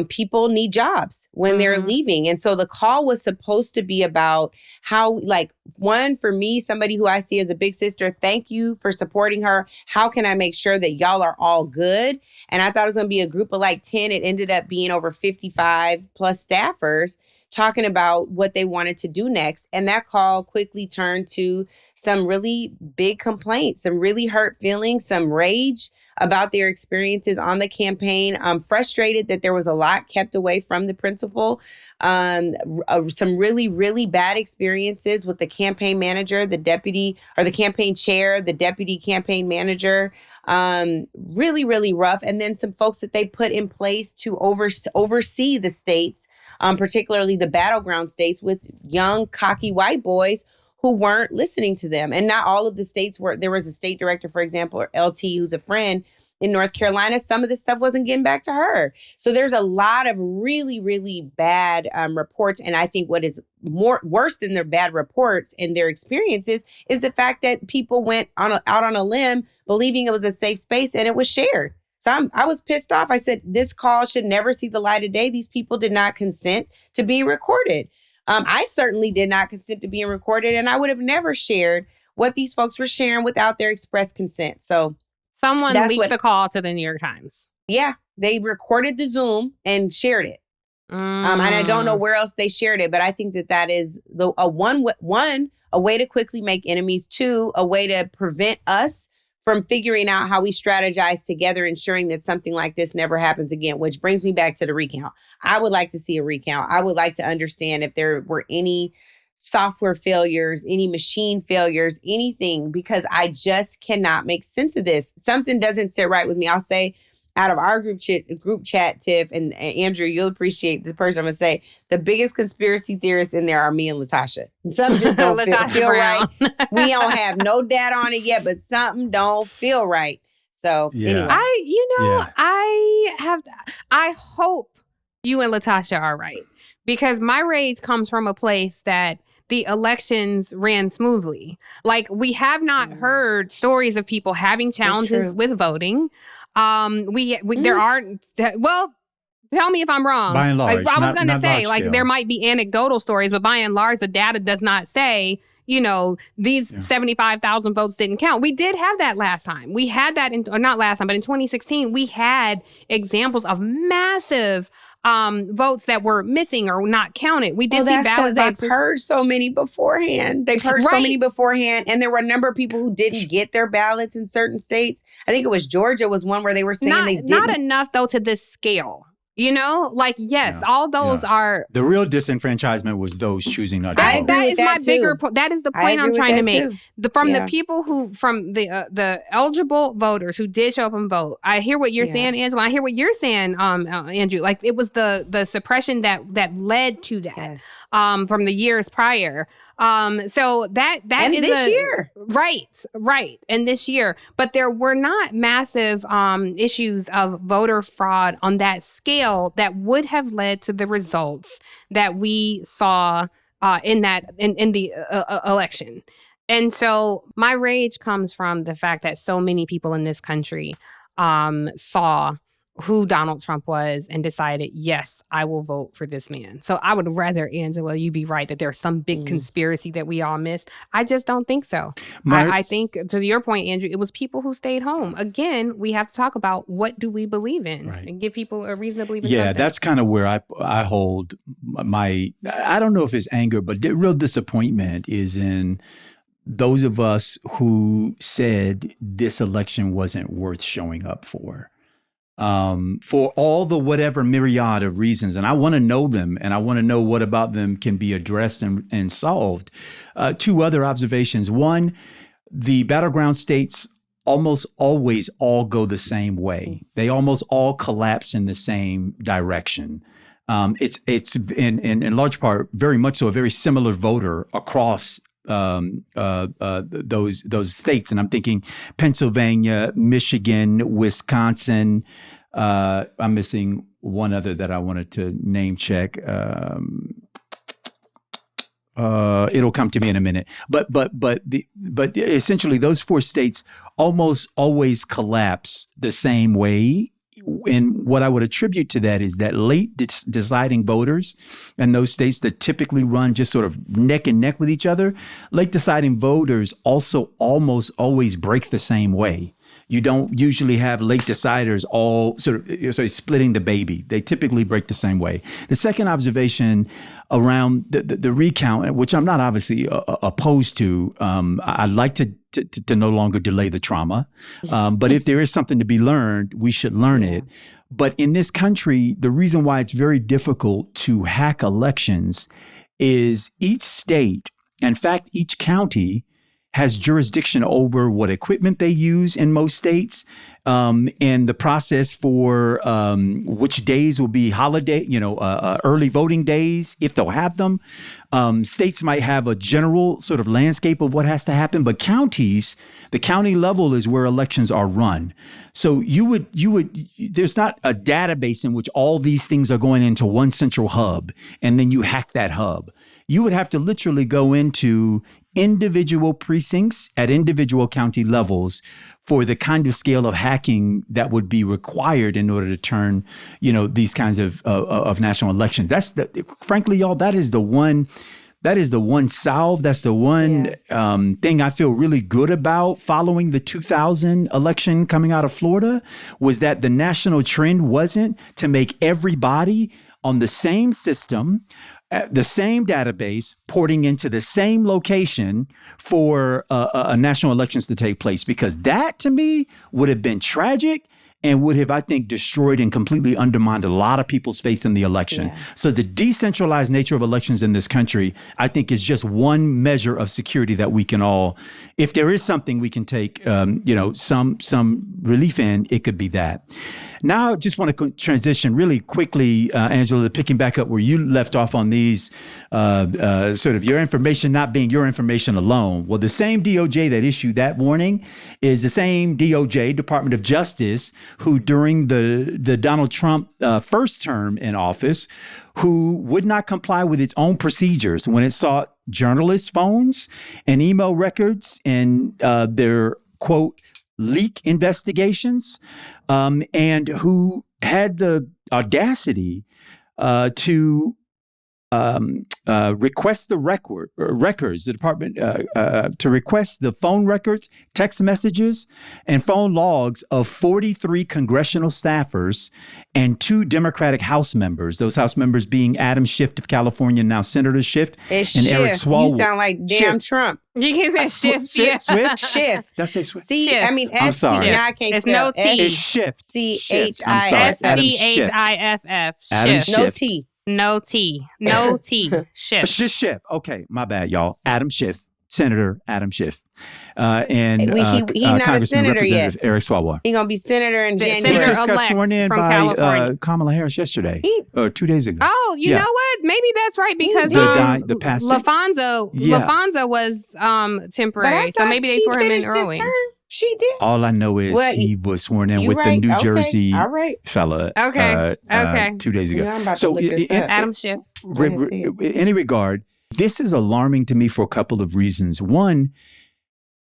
people need jobs when they're leaving. And so the call was supposed to be about how, like, one, for me, somebody who I see as a big sister, thank you for supporting her. How can I make sure that y'all are all good? And I thought it was going to be a group of like 10. It ended up being over 55 plus staffers talking about what they wanted to do next. And that call quickly turned to some really big complaints, some really hurt feelings, some rage about their experiences on the campaign. I'm frustrated that there was a lot kept away from the principal. Some really, really bad experiences with the campaign manager, the deputy, or the campaign chair, the deputy campaign manager. Really, really rough. And then some folks that they put in place to oversee the states, particularly the battleground states, with young, cocky white boys who weren't listening to them. And not all of the states were. There was a state director, for example, or LT, who's a friend in North Carolina. Some of this stuff wasn't getting back to her. So there's a lot of really, really bad reports. And I think what is worse than their bad reports and their experiences is the fact that people went out on a limb believing it was a safe space and it was shared. So I was pissed off. I said, this call should never see the light of day. These people did not consent to being recorded. I certainly did not consent to being recorded, and I would have never shared what these folks were sharing without their express consent. So someone leaked the call to the New York Times. Yeah, they recorded the Zoom and shared it. And I don't know where else they shared it, but I think that is a way to quickly make enemies. Two, a way to prevent us from figuring out how we strategize together, ensuring that something like this never happens again, which brings me back to the recount. I would like to see a recount. I would like to understand if there were any software failures, any machine failures, anything, because I just cannot make sense of this. Something doesn't sit right with me. I'll say, out of our group chat, Tiff, and Andrew, you'll appreciate the person I'm going to say, the biggest conspiracy theorists in there are me and Latasha. Something just don't feel right. We don't have no data on it yet, but something don't feel right. So anyway. I hope you and Latasha are right, because my rage comes from a place that the elections ran smoothly. Like, we have not heard stories of people having challenges with voting. There aren't, well, tell me if I'm wrong. By and large. I was going to say, there might be anecdotal stories, but by and large, the data does not say, these 75,000 votes didn't count. We did have that last time. We had that not last time, but in 2016, we had examples of massive votes that were missing or not counted. We did see ballot boxes. They purged so many beforehand. And there were a number of people who didn't get their ballots in certain states. I think it was Georgia was one where they were saying they didn't. Not enough, though, to this scale. All those are... The real disenfranchisement was those choosing not to vote. That is my bigger point. That is the point I'm trying to make. From the eligible voters who did show up and vote. I hear what you're saying, Angela. I hear what you're saying, Andrew. Like, it was the suppression that led to that from the years prior. So that and is this year. Right. And this year. But there were not massive issues of voter fraud on that scale that would have led to the results that we saw in the election. And so my rage comes from the fact that so many people in this country saw who Donald Trump was and decided, yes, I will vote for this man. So I would rather, Angela, you be right that there's some big conspiracy that we all missed. I just don't think so. I think, to your point, Andrew, it was people who stayed home. Again, we have to talk about what do we believe in and give people a reason to believe in something. That's kind of where I hold my, I don't know if it's anger, but the real disappointment is in those of us who said this election wasn't worth showing up for all the whatever myriad of reasons. And I want to know them, and I want to know what about them can be addressed and solved. Two other observations. One, the battleground states almost always all go the same way. They almost all collapse in the same direction. It's in large part, very much so, a very similar voter across those states. And I'm thinking Pennsylvania, Michigan, Wisconsin. I'm missing one other that I wanted to name check. It'll come to me in a minute. But essentially those four states almost always collapse the same way and what I would attribute to that is that late deciding voters and those states that typically run just sort of neck and neck with each other, late deciding voters also almost always break the same way. You don't usually have late deciders all sort of splitting the baby. They typically break the same way. The second observation around the recount, which I'm not obviously opposed to, I'd like to no longer delay the trauma. But if there is something to be learned, we should learn it. But in this country, the reason why it's very difficult to hack elections is each state, in fact, each county, has jurisdiction over what equipment they use in most states, and the process for which days will be holiday, early voting days, if they'll have them. States might have a general sort of landscape of what has to happen, but counties, the county level is where elections are run. So there's not a database in which all these things are going into one central hub, and then you hack that hub. You would have to literally go into individual precincts at individual county levels for the kind of scale of hacking that would be required in order to turn, these kinds of national elections. Frankly, y'all, that is the one salve. That's the one thing I feel really good about following the 2000 election coming out of Florida, was that the national trend wasn't to make everybody on the same system, the same database, porting into the same location for national elections to take place, because that to me would have been tragic and would have, I think, destroyed and completely undermined a lot of people's faith in the election. Yeah. So the decentralized nature of elections in this country, I think, is just one measure of security that we can all, if there is something we can take, some relief in, it could be that. Now, I just want to transition really quickly, Angela, picking back up where you left off on these sort of your information not being your information alone. Well, the same DOJ that issued that warning is the same DOJ, Department of Justice, who during the Donald Trump first term in office, who would not comply with its own procedures when it sought journalists' phones and email records and their, quote, leak investigations, and who had the audacity to request the records, the department to request the phone records, text messages, and phone logs of 43 congressional staffers and 2 Democratic House members. Those House members being Adam Schiff of California, now Senator Schiff, and Schiff. Eric Swalwell. You sound like damn Schiff. Trump. You can say Schiff. Swift? Schiff. Did I say Swift? Schiff. I mean, I'm sorry. Now I can't It's spell no T. It's Schiff. Chiff. I'm sorry. Adam Schiff. Chiff. Adam Schiff. No Schiff. T. No T. No T. Schiff. Schiff. Okay, my bad, y'all. Adam Schiff. Senator Adam Schiff. And He's not a Congressman senator Representative yet. Eric Swalwell. He's going to be senator in The He January. senator just got elect sworn in from by California. Kamala Harris yesterday, or 2 days ago. Oh, you Yeah. know what? Maybe that's right, because The passing. LaFonso was But I temporary, so thought maybe they she swore him in finished his early. term. She did. All I know is he was sworn in You with right. the New Okay. Jersey All right. fella. Okay. Okay. 2 days ago. Now I'm about to So look this up. Adam Schiff. in any regard, this is alarming to me for a couple of reasons. One,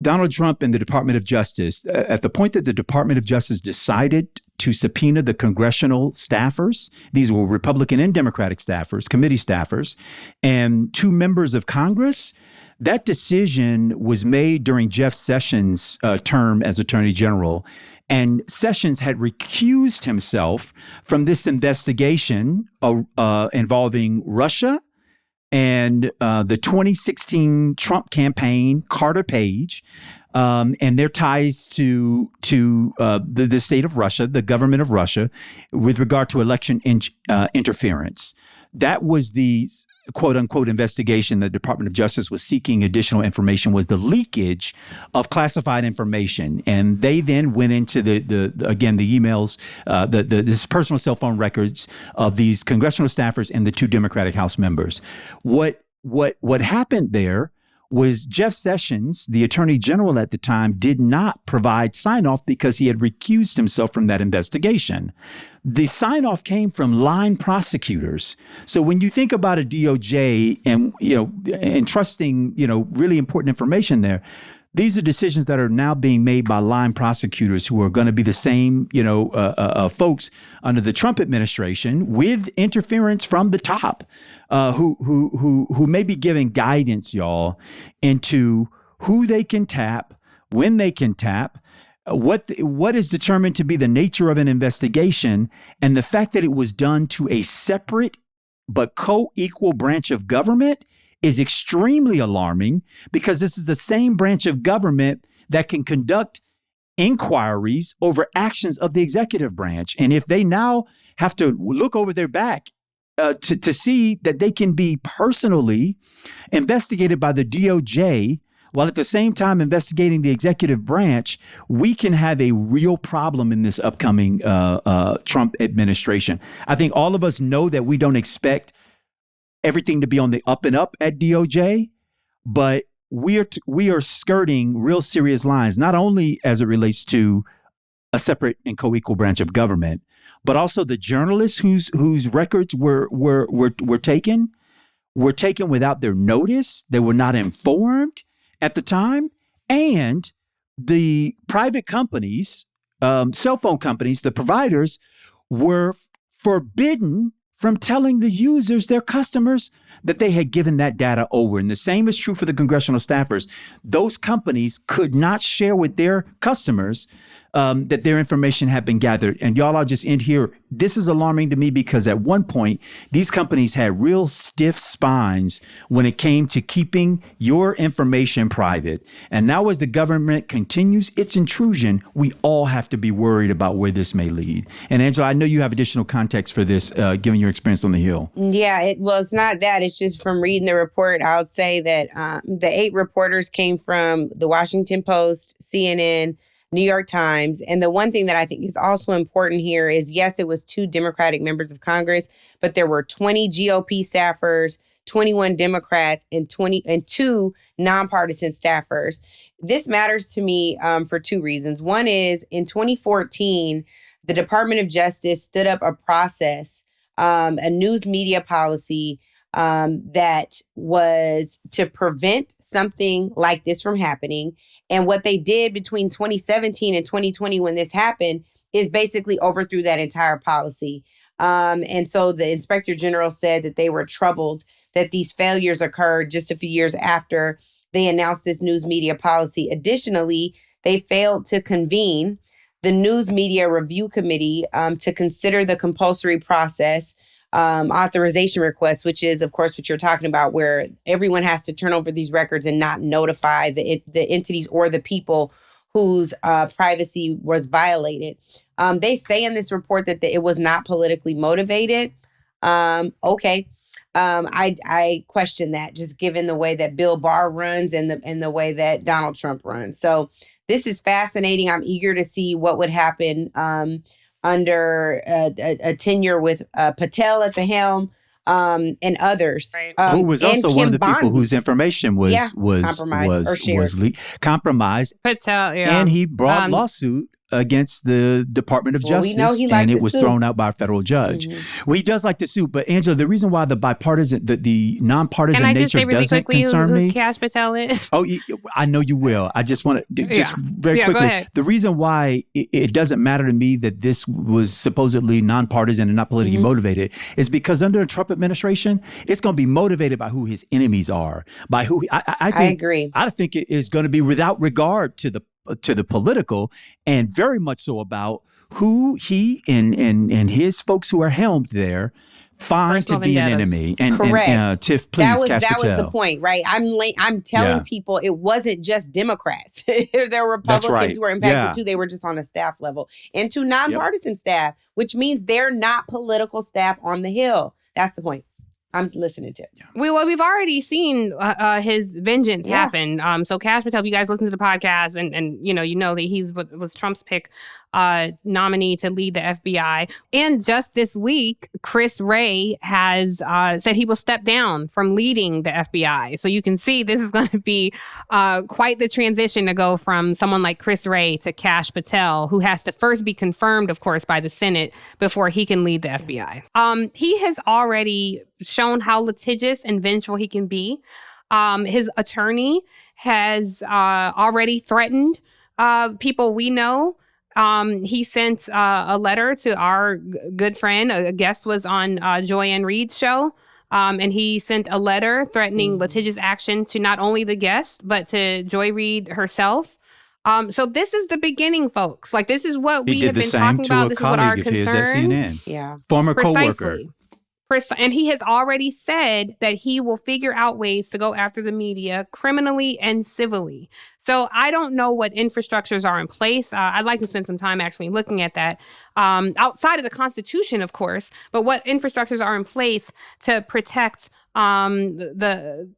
Donald Trump and the Department of Justice, at the point that the Department of Justice decided to subpoena the congressional staffers, these were Republican and Democratic staffers, committee staffers, and 2 members of Congress, that decision was made during Jeff Sessions' term as Attorney General. And Sessions had recused himself from this investigation involving Russia and the 2016 Trump campaign, Carter Page, and their ties to the state of Russia, the government of Russia, with regard to election interference. That was the quote unquote investigation the Department of Justice was seeking additional information, was the leakage of classified information. And they then went into the emails, this personal cell phone records of these congressional staffers and the 2 Democratic House members. What happened there was Jeff Sessions, the Attorney General at the time, did not provide sign-off because he had recused himself from that investigation. The sign-off came from line prosecutors. So when you think about a DOJ and entrusting really important information there, These are decisions that are now being made by line prosecutors who are going to be the same, folks under the Trump administration with interference from the top, who may be giving guidance, y'all, into who they can tap, when they can tap, what is determined to be the nature of an investigation, and the fact that it was done to a separate but co-equal branch of government is extremely alarming, because this is the same branch of government that can conduct inquiries over actions of the executive branch. And if they now have to look over their back to see that they can be personally investigated by the DOJ, while at the same time investigating the executive branch, we can have a real problem in this upcoming Trump administration. I think all of us know that we don't expect everything to be on the up and up at DOJ, but we are skirting real serious lines, not only as it relates to a separate and co-equal branch of government, but also the journalists whose records were taken without their notice. They were not informed at the time, and the private companies, cell phone companies, the providers, were forbidden from telling the users, their customers, that they had given that data over. And the same is true for the congressional staffers. Those companies could not share with their customers that their information had been gathered. And y'all, I'll just end here. This is alarming to me because at one point, these companies had real stiff spines when it came to keeping your information private. And now as the government continues its intrusion, we all have to be worried about where this may lead. And Angela, I know you have additional context for this, given your experience on the Hill. Yeah, it's not that. It's just from reading the report, I would say that the 8 reporters came from the Washington Post, CNN, New York Times. And the one thing that I think is also important here is, yes, it was 2 Democratic members of Congress, but there were 20 GOP staffers, 21 Democrats, and 2 nonpartisan staffers. This matters to me for 2 reasons. One is in 2014, the Department of Justice stood up a process, a news media policy that was to prevent something like this from happening. And what they did between 2017 and 2020 when this happened is basically overthrew that entire policy. And so the Inspector General said that they were troubled that these failures occurred just a few years after they announced this news media policy. Additionally, they failed to convene the News Media Review Committee to consider the compulsory process authorization request, which is, of course, what you're talking about, where everyone has to turn over these records and not notify the entities or the people whose privacy was violated. They say in this report that it was not politically motivated. Okay. I question that, just given the way that Bill Barr runs and the way that Donald Trump runs. So this is fascinating. I'm eager to see what would happen under a tenure with Patel at the helm and others. Right. Who was also one of the people whose information was compromised. Patel, yeah. And he brought lawsuit against the Department of Justice, and it was thrown out by a federal judge. Mm-hmm. Well, he does like to sue, but Angela, the reason why the bipartisan, the nonpartisan nature doesn't concern me. Kash Patel is? Oh, I know you will. I just want to very quickly. Go ahead. The reason why it doesn't matter to me that this was supposedly nonpartisan and not politically motivated is because under the Trump administration, it's going to be motivated by who his enemies are, by who I agree. I think it is going to be without regard to the political, and very much so about who he and his folks who are helmed there find to be an enemy. And correct. And, Tiff, please, that was the point, right? I'm telling people it wasn't just Democrats. There were Republicans who were impacted too. They were just on a staff level, and 2 nonpartisan staff, which means they're not political staff on the Hill. That's the point I'm listening to. We've already seen his vengeance happen. So Kash Patel, if you guys listen to the podcast and you know that he was Trump's pick nominee to lead the FBI. And just this week, Chris Wray has said he will step down from leading the FBI. So you can see this is going to be quite the transition to go from someone like Chris Wray to Kash Patel, who has to first be confirmed, of course, by the Senate before he can lead the FBI. He has already shown how litigious and vengeful he can be. His attorney has already threatened people we know. He sent a letter to our good friend. A guest was on Joy-Ann Reid's show. And he sent a letter threatening litigious action to not only the guest, but to Joy Reid herself. So this is the beginning, folks. Like, this is what we have been talking about. This is what our concern. He did the same to a colleague of his at CNN. Yeah. Former coworker. And he has already said that he will figure out ways to go after the media criminally and civilly. So I don't know what infrastructures are in place. I'd like to spend some time actually looking at that outside of the Constitution, of course, but what infrastructures are in place to protect the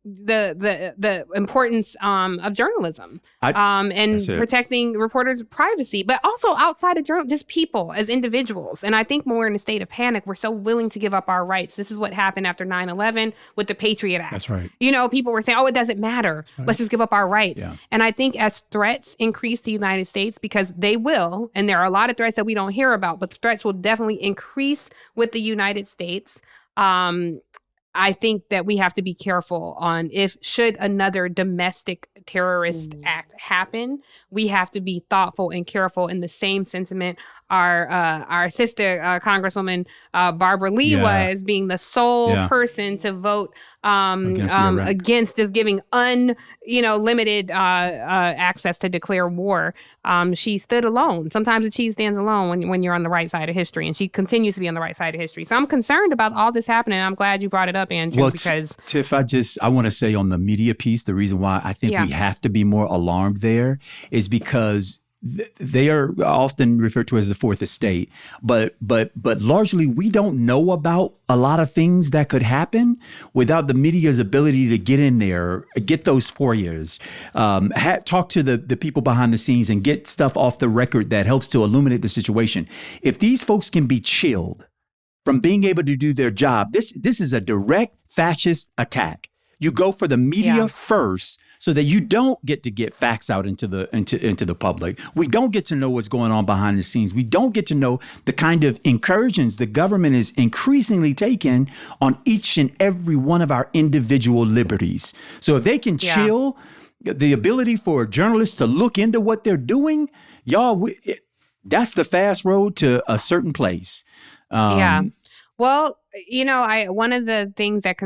importance of journalism and protecting reporters' privacy, but also outside of just people as individuals. And I think when we're in a state of panic, we're so willing to give up our rights. This is what happened after 9/11 with the Patriot Act. That's right. You know, people were saying, oh, it doesn't matter. Right. Let's just give up our rights. Yeah. And I think as threats increase to the United States, because they will, and there are a lot of threats that we don't hear about, but the threats will definitely increase with the United States. I think that we have to be careful on should another domestic terrorist act happen, we have to be thoughtful and careful. In the same sentiment, our sister Congresswoman Barbara Lee was, being the sole person to vote against just giving limited access to declare war. She stood alone. Sometimes the cheese stands alone when you're on the right side of history, and she continues to be on the right side of history. So I'm concerned about all this happening. I'm glad you brought it up, Andrew, well, because Tiff, I want to say on the media piece, the reason why I think we have to be more alarmed there is because they are often referred to as the fourth estate, but largely we don't know about a lot of things that could happen without the media's ability to get in there, get those FOIAs, talk to the people behind the scenes and get stuff off the record that helps to illuminate the situation. If these folks can be chilled from being able to do their job, this is a direct fascist attack. You go for the media first, so that you don't get facts out into the public. We don't get to know what's going on behind the scenes. We don't get to know the kind of incursions the government is increasingly taking on each and every one of our individual liberties. So if they can chill the ability for journalists to look into what they're doing, that's the fast road to a certain place. Well, one of the things that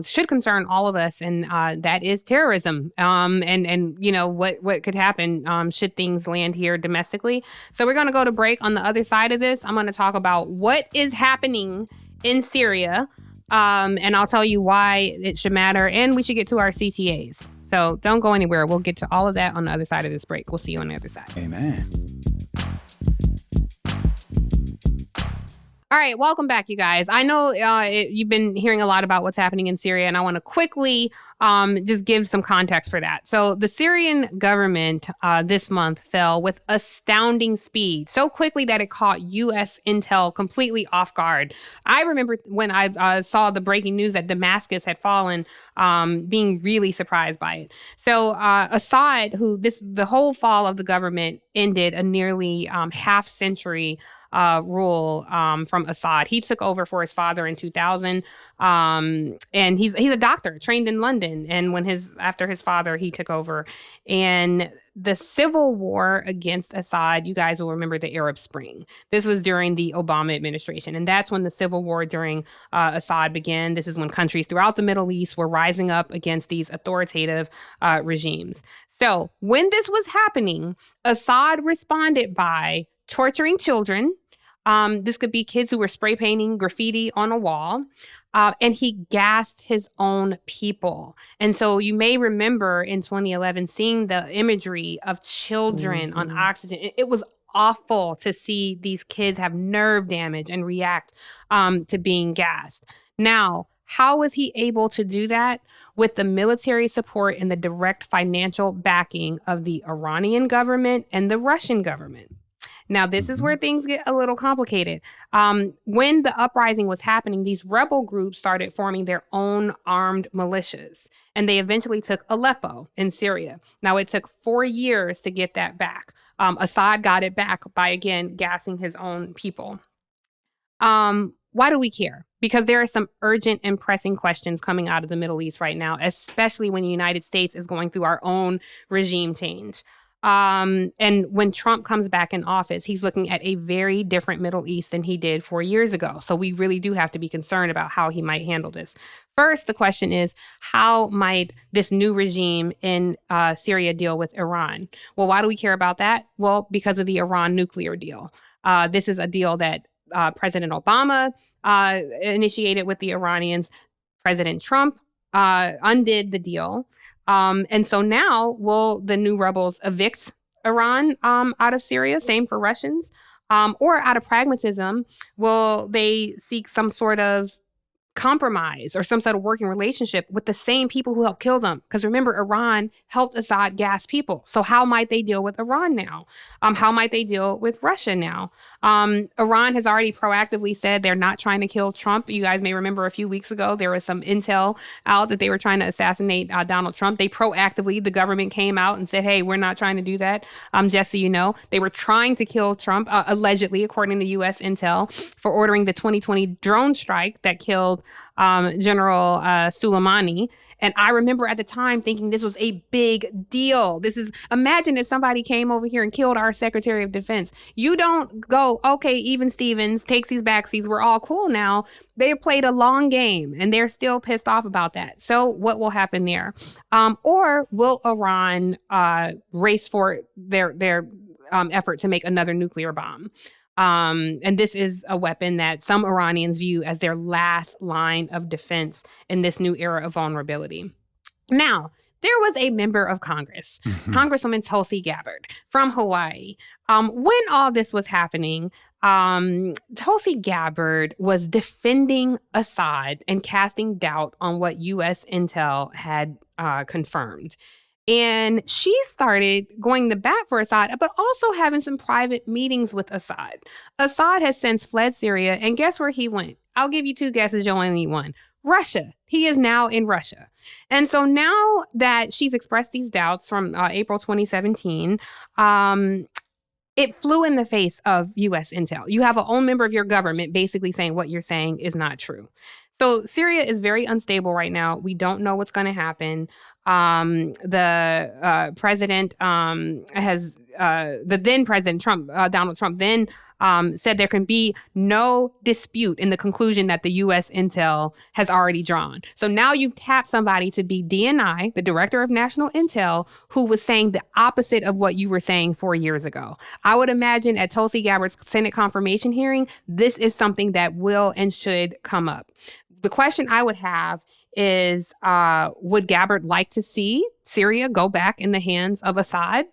should concern all of us, and that is terrorism, and what could happen should things land here domestically. So we're going to go to break. On the other side of this, I'm going to talk about what is happening in Syria, and I'll tell you why it should matter, and we should get to our CTAs. So don't go anywhere. We'll get to all of that on the other side of this break. We'll see you on the other side. Amen. All right, welcome back, you guys. I know you've been hearing a lot about what's happening in Syria, and I want to quickly just give some context for that. So the Syrian government this month fell with astounding speed, so quickly that it caught U.S. intel completely off guard. I remember when I saw the breaking news that Damascus had fallen, being really surprised by it. So Assad, the whole fall of the government ended a nearly half-century rule from Assad. He took over for his father in 2000, and he's a doctor trained in London. And after his father, he took over. And the civil war against Assad, you guys will remember the Arab Spring. This was during the Obama administration, and that's when the civil war during Assad began. This is when countries throughout the Middle East were rising up against these authoritative regimes. So when this was happening, Assad responded by torturing children. This could be kids who were spray painting graffiti on a wall. And he gassed his own people. And so you may remember in 2011 seeing the imagery of children on oxygen. It was awful to see these kids have nerve damage and react to being gassed. Now, how was he able to do that? With the military support and the direct financial backing of the Iranian government and the Russian government. Now, this is where things get a little complicated. When the uprising was happening, these rebel groups started forming their own armed militias, and they eventually took Aleppo in Syria. Now, it took 4 years to get that back. Assad got it back by, again, gassing his own people. Why do we care? Because there are some urgent and pressing questions coming out of the Middle East right now, especially when the United States is going through our own regime change. And when Trump comes back in office, he's looking at a very different Middle East than he did 4 years ago. So we really do have to be concerned about how he might handle this. First, the question is, how might this new regime in Syria deal with Iran? Well, why do we care about that? Well, because of the Iran nuclear deal. This is a deal that President Obama initiated with the Iranians. President Trump undid the deal. And so now, will the new rebels evict Iran out of Syria? Same for Russians. Or out of pragmatism, will they seek some sort of compromise or some sort of working relationship with the same people who helped kill them? Because remember, Iran helped Assad gas people. So how might they deal with Iran now? How might they deal with Russia now? Iran has already proactively said they're not trying to kill Trump. You guys may remember a few weeks ago, there was some intel out that they were trying to assassinate Donald Trump. They proactively, the government came out and said, hey, we're not trying to do that. Just so you know, they were trying to kill Trump, allegedly, according to U.S. intel, for ordering the 2020 drone strike that killed General Soleimani. And I remember at the time thinking this was a big deal. Imagine if somebody came over here and killed our Secretary of Defense. You don't go, okay, even Stevens takes these backseats. We're all cool now. They played a long game and they're still pissed off about that. So what will happen there? Or will Iran race for their effort to make another nuclear bomb? And this is a weapon that some Iranians view as their last line of defense in this new era of vulnerability. Now, there was a member of Congress, Congresswoman Tulsi Gabbard from Hawaii. When all this was happening, Tulsi Gabbard was defending Assad and casting doubt on what U.S. intel had confirmed. And she started going to bat for Assad, but also having some private meetings with Assad. Assad has since fled Syria, and guess where he went? I'll give you 2 guesses, you'll only need one. Russia. He is now in Russia. And so now that she's expressed these doubts from April 2017, it flew in the face of U.S. intel. You have an own member of your government basically saying what you're saying is not true. So Syria is very unstable right now. We don't know what's going to happen. The president the then President Trump, Donald Trump, then said there can be no dispute in the conclusion that the U.S. intel has already drawn. So now you've tapped somebody to be DNI, the Director of National Intel, who was saying the opposite of what you were saying 4 years ago. I would imagine at Tulsi Gabbard's Senate confirmation hearing, this is something that will and should come up. The question I would have is, would Gabbard like to see Syria go back in the hands of Assad?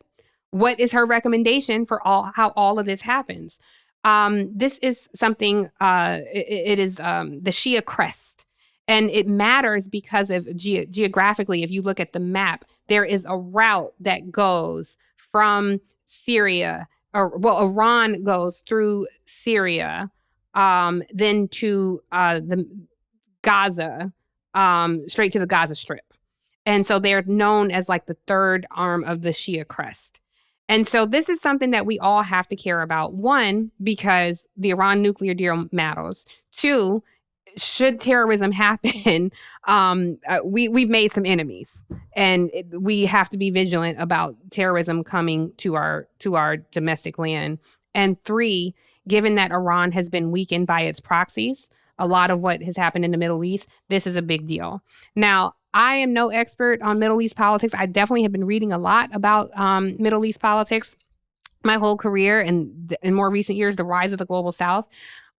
What is her recommendation for how all of this happens? This is something, it is the Shia crest. And it matters because of geographically, if you look at the map, there is a route that goes from Syria, Iran goes through Syria, then to the Gaza, straight to the Gaza Strip. And so they're known as like the third arm of the Shia crest. And so this is something that we all have to care about. 1, because the Iran nuclear deal matters. 2, should terrorism happen, we've made some enemies, and we have to be vigilant about terrorism coming to our domestic land. And 3, given that Iran has been weakened by its proxies, a lot of what has happened in the Middle East, this is a big deal. Now, I am no expert on Middle East politics. I definitely have been reading a lot about Middle East politics my whole career, and in more recent years, the rise of the global South.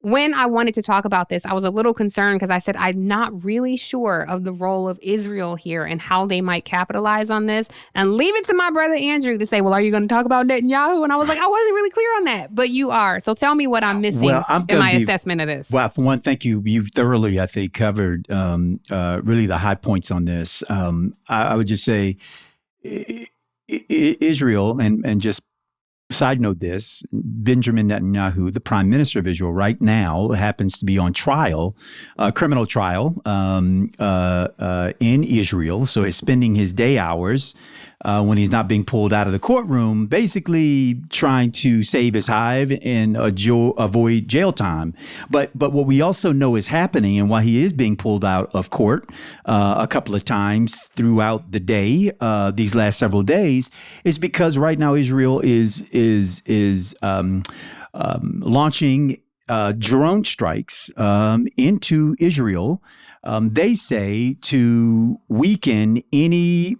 When I wanted to talk about this, I was a little concerned because I said, I'm not really sure of the role of Israel here and how they might capitalize on this, and leave it to my brother Andrew to say, well, are you going to talk about Netanyahu? And I was like, I wasn't really clear on that, but you are. So tell me what I'm missing in my assessment of this. Well, for one, thank you. You thoroughly, I think, covered really the high points on this. I would just say Israel, and just side note this, Benjamin Netanyahu, the prime minister of Israel right now, happens to be on trial, criminal trial in Israel. So he's spending his day hours when he's not being pulled out of the courtroom, basically trying to save his hive and avoid jail time. But what we also know is happening, and why he is being pulled out of court a couple of times throughout the day, these last several days, is because right now Israel is launching drone strikes into Israel. They say to weaken any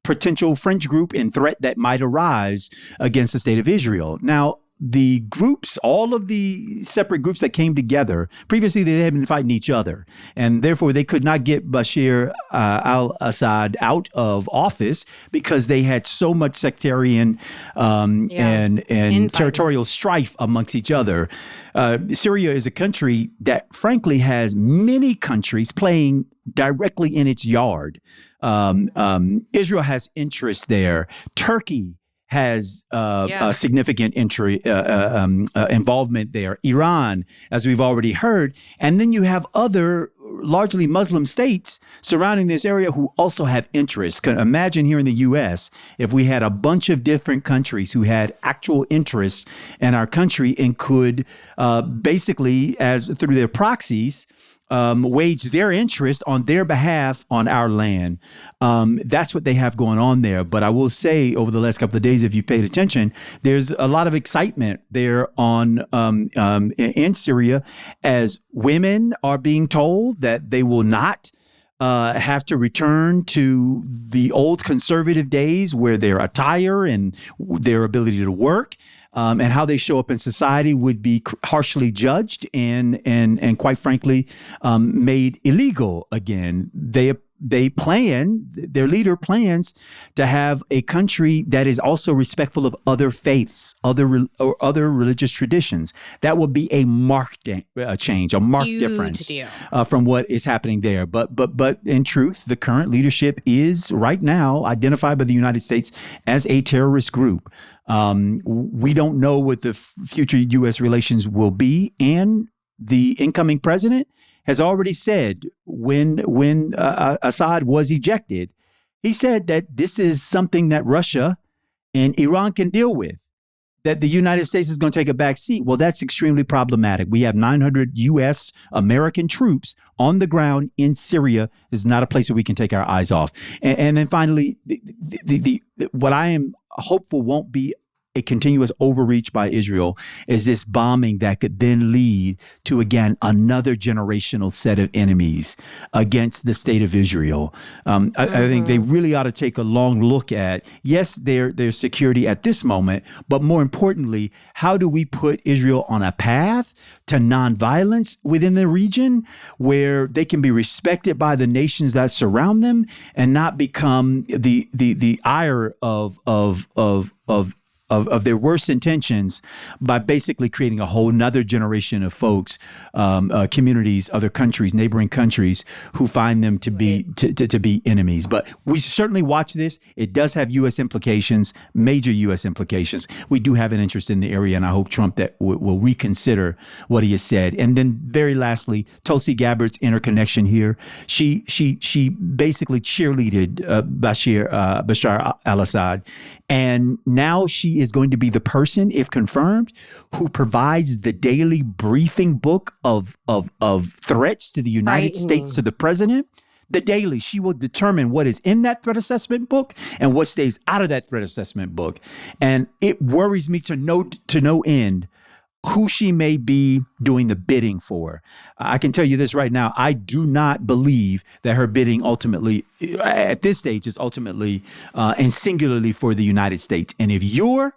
potential French group and threat that might arise against the state of Israel. Now, the groups, all of the separate groups that came together, previously they had been fighting each other, and therefore they could not get Bashar al-Assad out of office because they had so much sectarian and territorial strife amongst each other. Syria is a country that frankly has many countries playing directly in its yard. Israel has interests there. Turkey has a significant involvement there. Iran, as we've already heard. And then you have other largely Muslim states surrounding this area who also have interests. Imagine here in the U.S. if we had a bunch of different countries who had actual interests in our country and could basically, as through their proxies, wage their interest on their behalf on our land. That's what they have going on there. But I will say, over the last couple of days, if you paid attention, there's a lot of excitement there in Syria, as women are being told that they will not have to return to the old conservative days where their attire and their ability to work and how they show up in society would be harshly judged and quite frankly, made illegal again. Their leader plans to have a country that is also respectful of other faiths, other religious traditions. That will be a marked change, a marked difference from what is happening there. But in truth, the current leadership is right now identified by the United States as a terrorist group. We don't know what the future U.S. relations will be, and the incoming president has already said when Assad was ejected, he said that this is something that Russia and Iran can deal with, that the United States is going to take a back seat. Well, that's extremely problematic. We have 900 U.S. American troops on the ground in Syria. This is not a place where we can take our eyes off. And then finally, what I am hopeful won't be a continuous overreach by Israel is this bombing that could then lead to, again, another generational set of enemies against the state of Israel. I think they really ought to take a long look at, yes, their security at this moment, but more importantly, how do we put Israel on a path to nonviolence within the region where they can be respected by the nations that surround them and not become the ire of their worst intentions by basically creating a whole nother generation of folks, communities, other countries, neighboring countries who find them to be to be enemies. But we certainly watch this. It does have U.S. implications, major U.S. implications. We do have an interest in the area, and I hope Trump that will reconsider what he has said. And then very lastly, Tulsi Gabbard's interconnection here. She basically cheerleaded Bashar al-Assad, and now she is going to be the person, if confirmed, who provides the daily briefing book of threats to the United States, to the president. The daily, she will determine what is in that threat assessment book and what stays out of that threat assessment book. And it worries me to no end who she may be doing the bidding for. I can tell you this right now. I do not believe that her bidding ultimately, at this stage, is ultimately and singularly for the United States. And if you're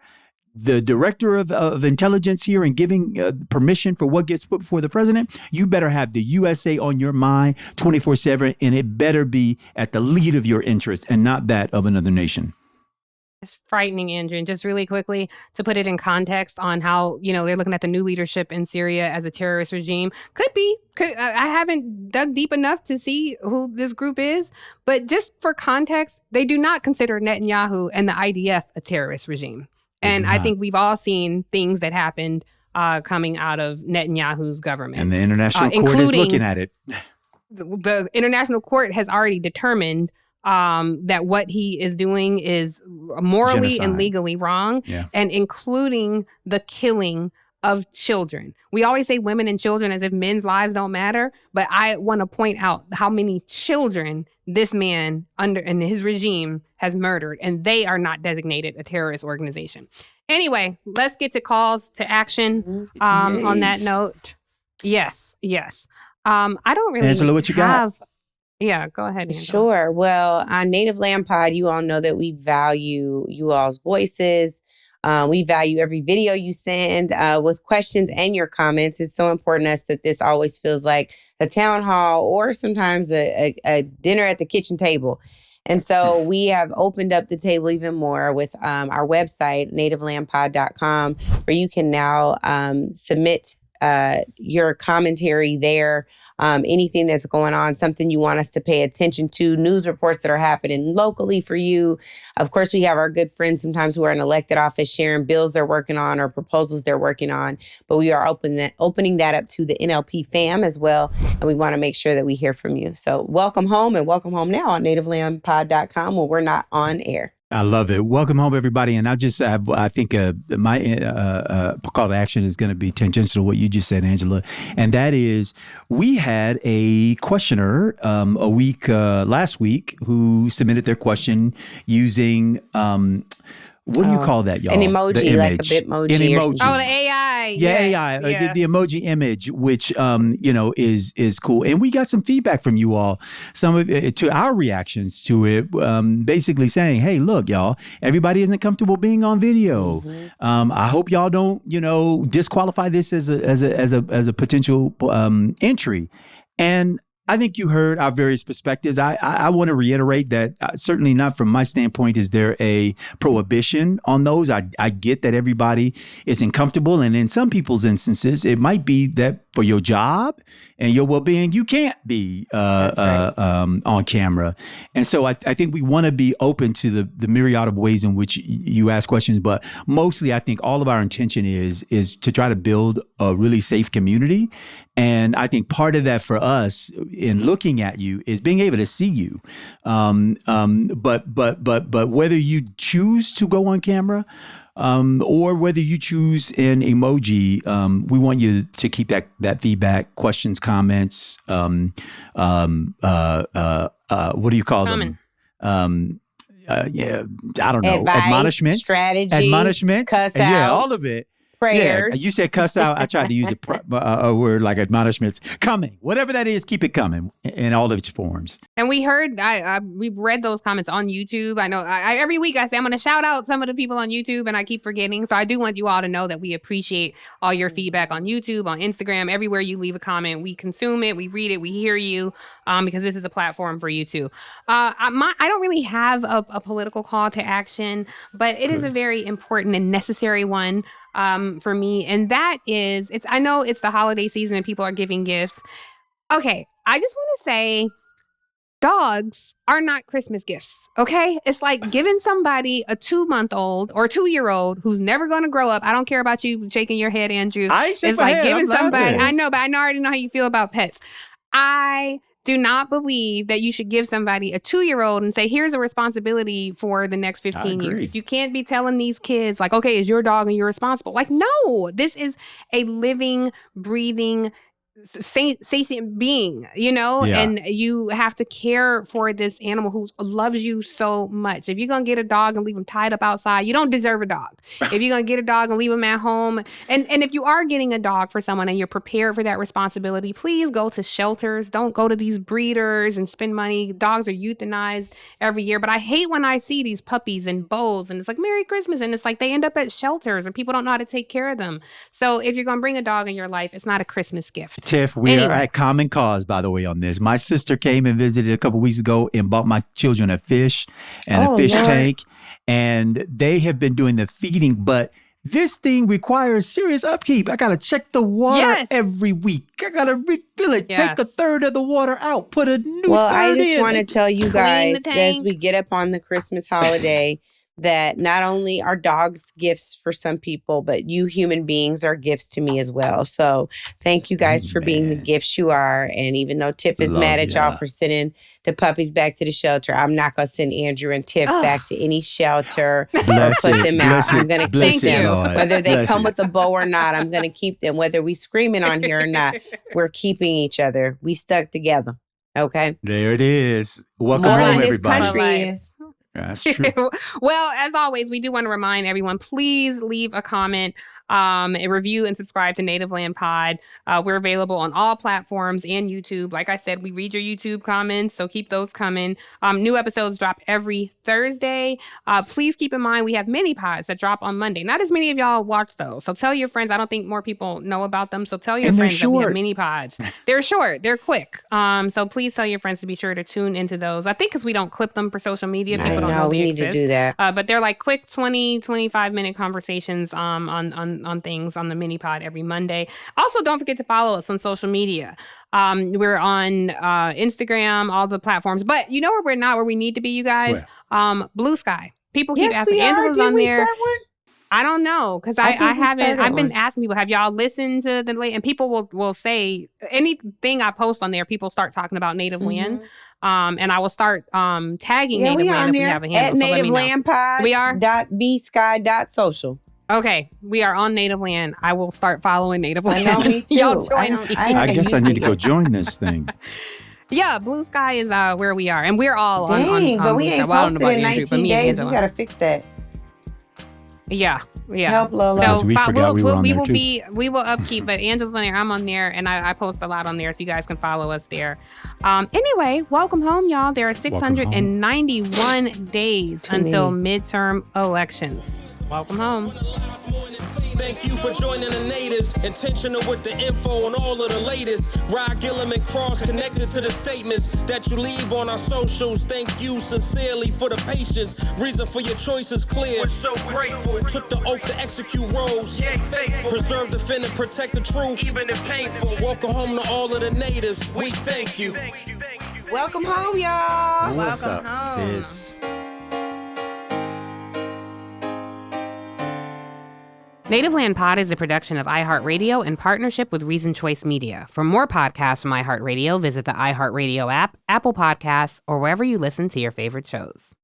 the director of intelligence here and giving permission for what gets put before the president, you better have the USA on your mind 24/7, and it better be at the lead of your interest and not that of another nation. It's frightening, Andrew. And just really quickly to put it in context on how, they're looking at the new leadership in Syria as a terrorist regime. I haven't dug deep enough to see who this group is, but just for context, they do not consider Netanyahu and the IDF a terrorist regime. And I think we've all seen things that happened coming out of Netanyahu's government. And the international court is looking at it. The international court has already determined that what he is doing is morally Genocide. and legally wrong, and including the killing of children. We always say women and children as if men's lives don't matter, but I want to point out how many children this man in his regime has murdered, and they are not designated a terrorist organization. Anyway, let's get to calls to action on that note. Yes. I don't really Angela, what you got? Yeah, go ahead, Angela. Sure. Well, on Native Land Pod, you all know that we value you all's voices. We value every video you send with questions and your comments. It's so important to us that this always feels like a town hall or sometimes a dinner at the kitchen table. And so we have opened up the table even more with our website, nativelandpod.com, where you can now submit your commentary there, anything that's going on, something you want us to pay attention to, news reports that are happening locally for you. Of course, we have our good friends sometimes who are in elected office sharing bills they're working on or proposals they're working on. But we are opening that up to the NLP fam as well. And we want to make sure that we hear from you. So welcome home, and welcome home now on nativelandpod.com where we're not on air. I love it. Welcome home, everybody. And I think my call to action is going to be tangential to what you just said, Angela. And that is, we had a questioner last week who submitted their question using what do you call that, y'all? An emoji, like a Bitmoji. An emoji. Oh, the AI. Yeah, AI. The emoji image, which is cool. And we got some feedback from you all. Some of it, to our reactions to it, basically saying, "Hey, look, y'all, everybody isn't comfortable being on video. I hope y'all don't, disqualify this as a potential entry." And I think you heard our various perspectives. I want to reiterate that certainly not from my standpoint is there a prohibition on those. I get that everybody is uncomfortable, and in some people's instances, it might be that for your job and your well-being, you can't be on camera. And so I think we want to be open to the myriad of ways in which you ask questions, but mostly I think all of our intention is to try to build a really safe community. And I think part of that for us in looking at you is being able to see you. But whether you choose to go on camera, or whether you choose an emoji, we want you to keep that feedback, questions, comments, what do you call them? I don't know. Advice, admonishments, strategy, cuss outs, all of it. Prayers. Yeah, you said cuss out. I tried to use a word like admonishments. Coming, whatever that is, keep it coming in all of its forms. And we heard, we've read those comments on YouTube. I know every week I say I'm going to shout out some of the people on YouTube, and I keep forgetting. So I do want you all to know that we appreciate all your feedback on YouTube, on Instagram, everywhere you leave a comment. We consume it, we read it, we hear you, because this is a platform for you too. I don't really have a political call to action, but it is a very important and necessary one. For me, and that is, I know it's the holiday season and people are giving gifts. Okay, I just want to say, dogs are not Christmas gifts, okay? It's like giving somebody a 2-month-old or 2-year-old who's never going to grow up. I don't care about you shaking your head, Andrew. It's like giving somebody, I know, but I already know how you feel about pets. I do not believe that you should give somebody a 2-year-old and say, here's a responsibility for the next 15 years. You can't be telling these kids like, okay, it's your dog and you're responsible. Like, no, this is a living, breathing, sentient being, and you have to care for this animal who loves you so much. If you're going to get a dog and leave him tied up outside, you don't deserve a dog. If you're going to get a dog and leave him at home, and if you are getting a dog for someone and you're prepared for that responsibility, please go to shelters. Don't go to these breeders and spend money. Dogs are euthanized every year, but I hate when I see these puppies and bowls and it's like Merry Christmas, and it's like they end up at shelters and people don't know how to take care of them. So if you're going to bring a dog in your life, it's not a Christmas gift. Tiff, we are at common cause, by the way, on this. My sister came and visited a couple weeks ago and bought my children a fish and a fish tank. And they have been doing the feeding, but this thing requires serious upkeep. I got to check the water every week. I got to refill it, take a third of the water out, put a new third in. Well, I just want to tell you guys, as we get up on the Christmas holiday, that not only are dogs gifts for some people, but you human beings are gifts to me as well. So thank you guys for being the gifts you are. And even though Tiff is mad at y'all for sending the puppies back to the shelter, I'm not going to send Andrew and Tiff back to any shelter or put them out. I'm going to keep them. Whether they come with a bow or not, I'm going to keep them. Whether we screaming on here or not, we're keeping each other. We stuck together. Okay? There it is. Welcome More home, than this everybody. country is. That's true. Well, as always, we do want to remind everyone, please leave a comment, a review, and subscribe to Native Land Pod. We're available on all platforms and YouTube. Like I said, we read your YouTube comments, so keep those coming. New episodes drop every Thursday. Please keep in mind we have mini pods that drop on Monday. Not as many of y'all watch those, so tell your friends. I don't think more people know about them, so tell your friends that we have mini pods. They're short, they're quick. So please tell your friends to be sure to tune into those. I think because we don't clip them for social media, people don't know we need to do that. But they're like quick 20, 25-minute conversations on things on the mini pod every Monday. Also, don't forget to follow us on social media. We're on Instagram, all the platforms. But you know where we're not, where we need to be, you guys? Blue Sky. People keep asking. Angela's on there. I don't know, because I haven't. I've been asking people, have y'all listened to the late? And people will say anything I post on there. People start talking about Native Land. And I will start tagging Native Land if we have a handle. At Native Land Pod. We are .bsky.social. Okay, we are on Native Land. I will start following Native Land. I know, me too. Y'all join me. I guess I need to go join this thing. Yeah, Blue Sky is where we are, and we're all on. But we ain't posted in 19 days. We gotta fix that. Yeah. Help Lola. So we will upkeep, but Angela's on there, I'm on there, and I post a lot on there, so you guys can follow us there. Anyway, welcome home, y'all. There are 691 days until midterm elections. Welcome home. Thank you for joining the natives. Intentional with the info on all of the latest. Rod, Gillum, and Cross connected to the statements that you leave on our socials. Thank you sincerely for the patience. Reason for your choice is clear. We're so grateful. Took the oath to execute roles. Yeah, faithful. Preserve, defend, and protect the truth, even if painful. Welcome home to all of the natives. We thank you. Welcome home, y'all. What's Welcome up, home. sis? Native Land Pod is a production of iHeartRadio in partnership with Reason Choice Media. For more podcasts from iHeartRadio, visit the iHeartRadio app, Apple Podcasts, or wherever you listen to your favorite shows.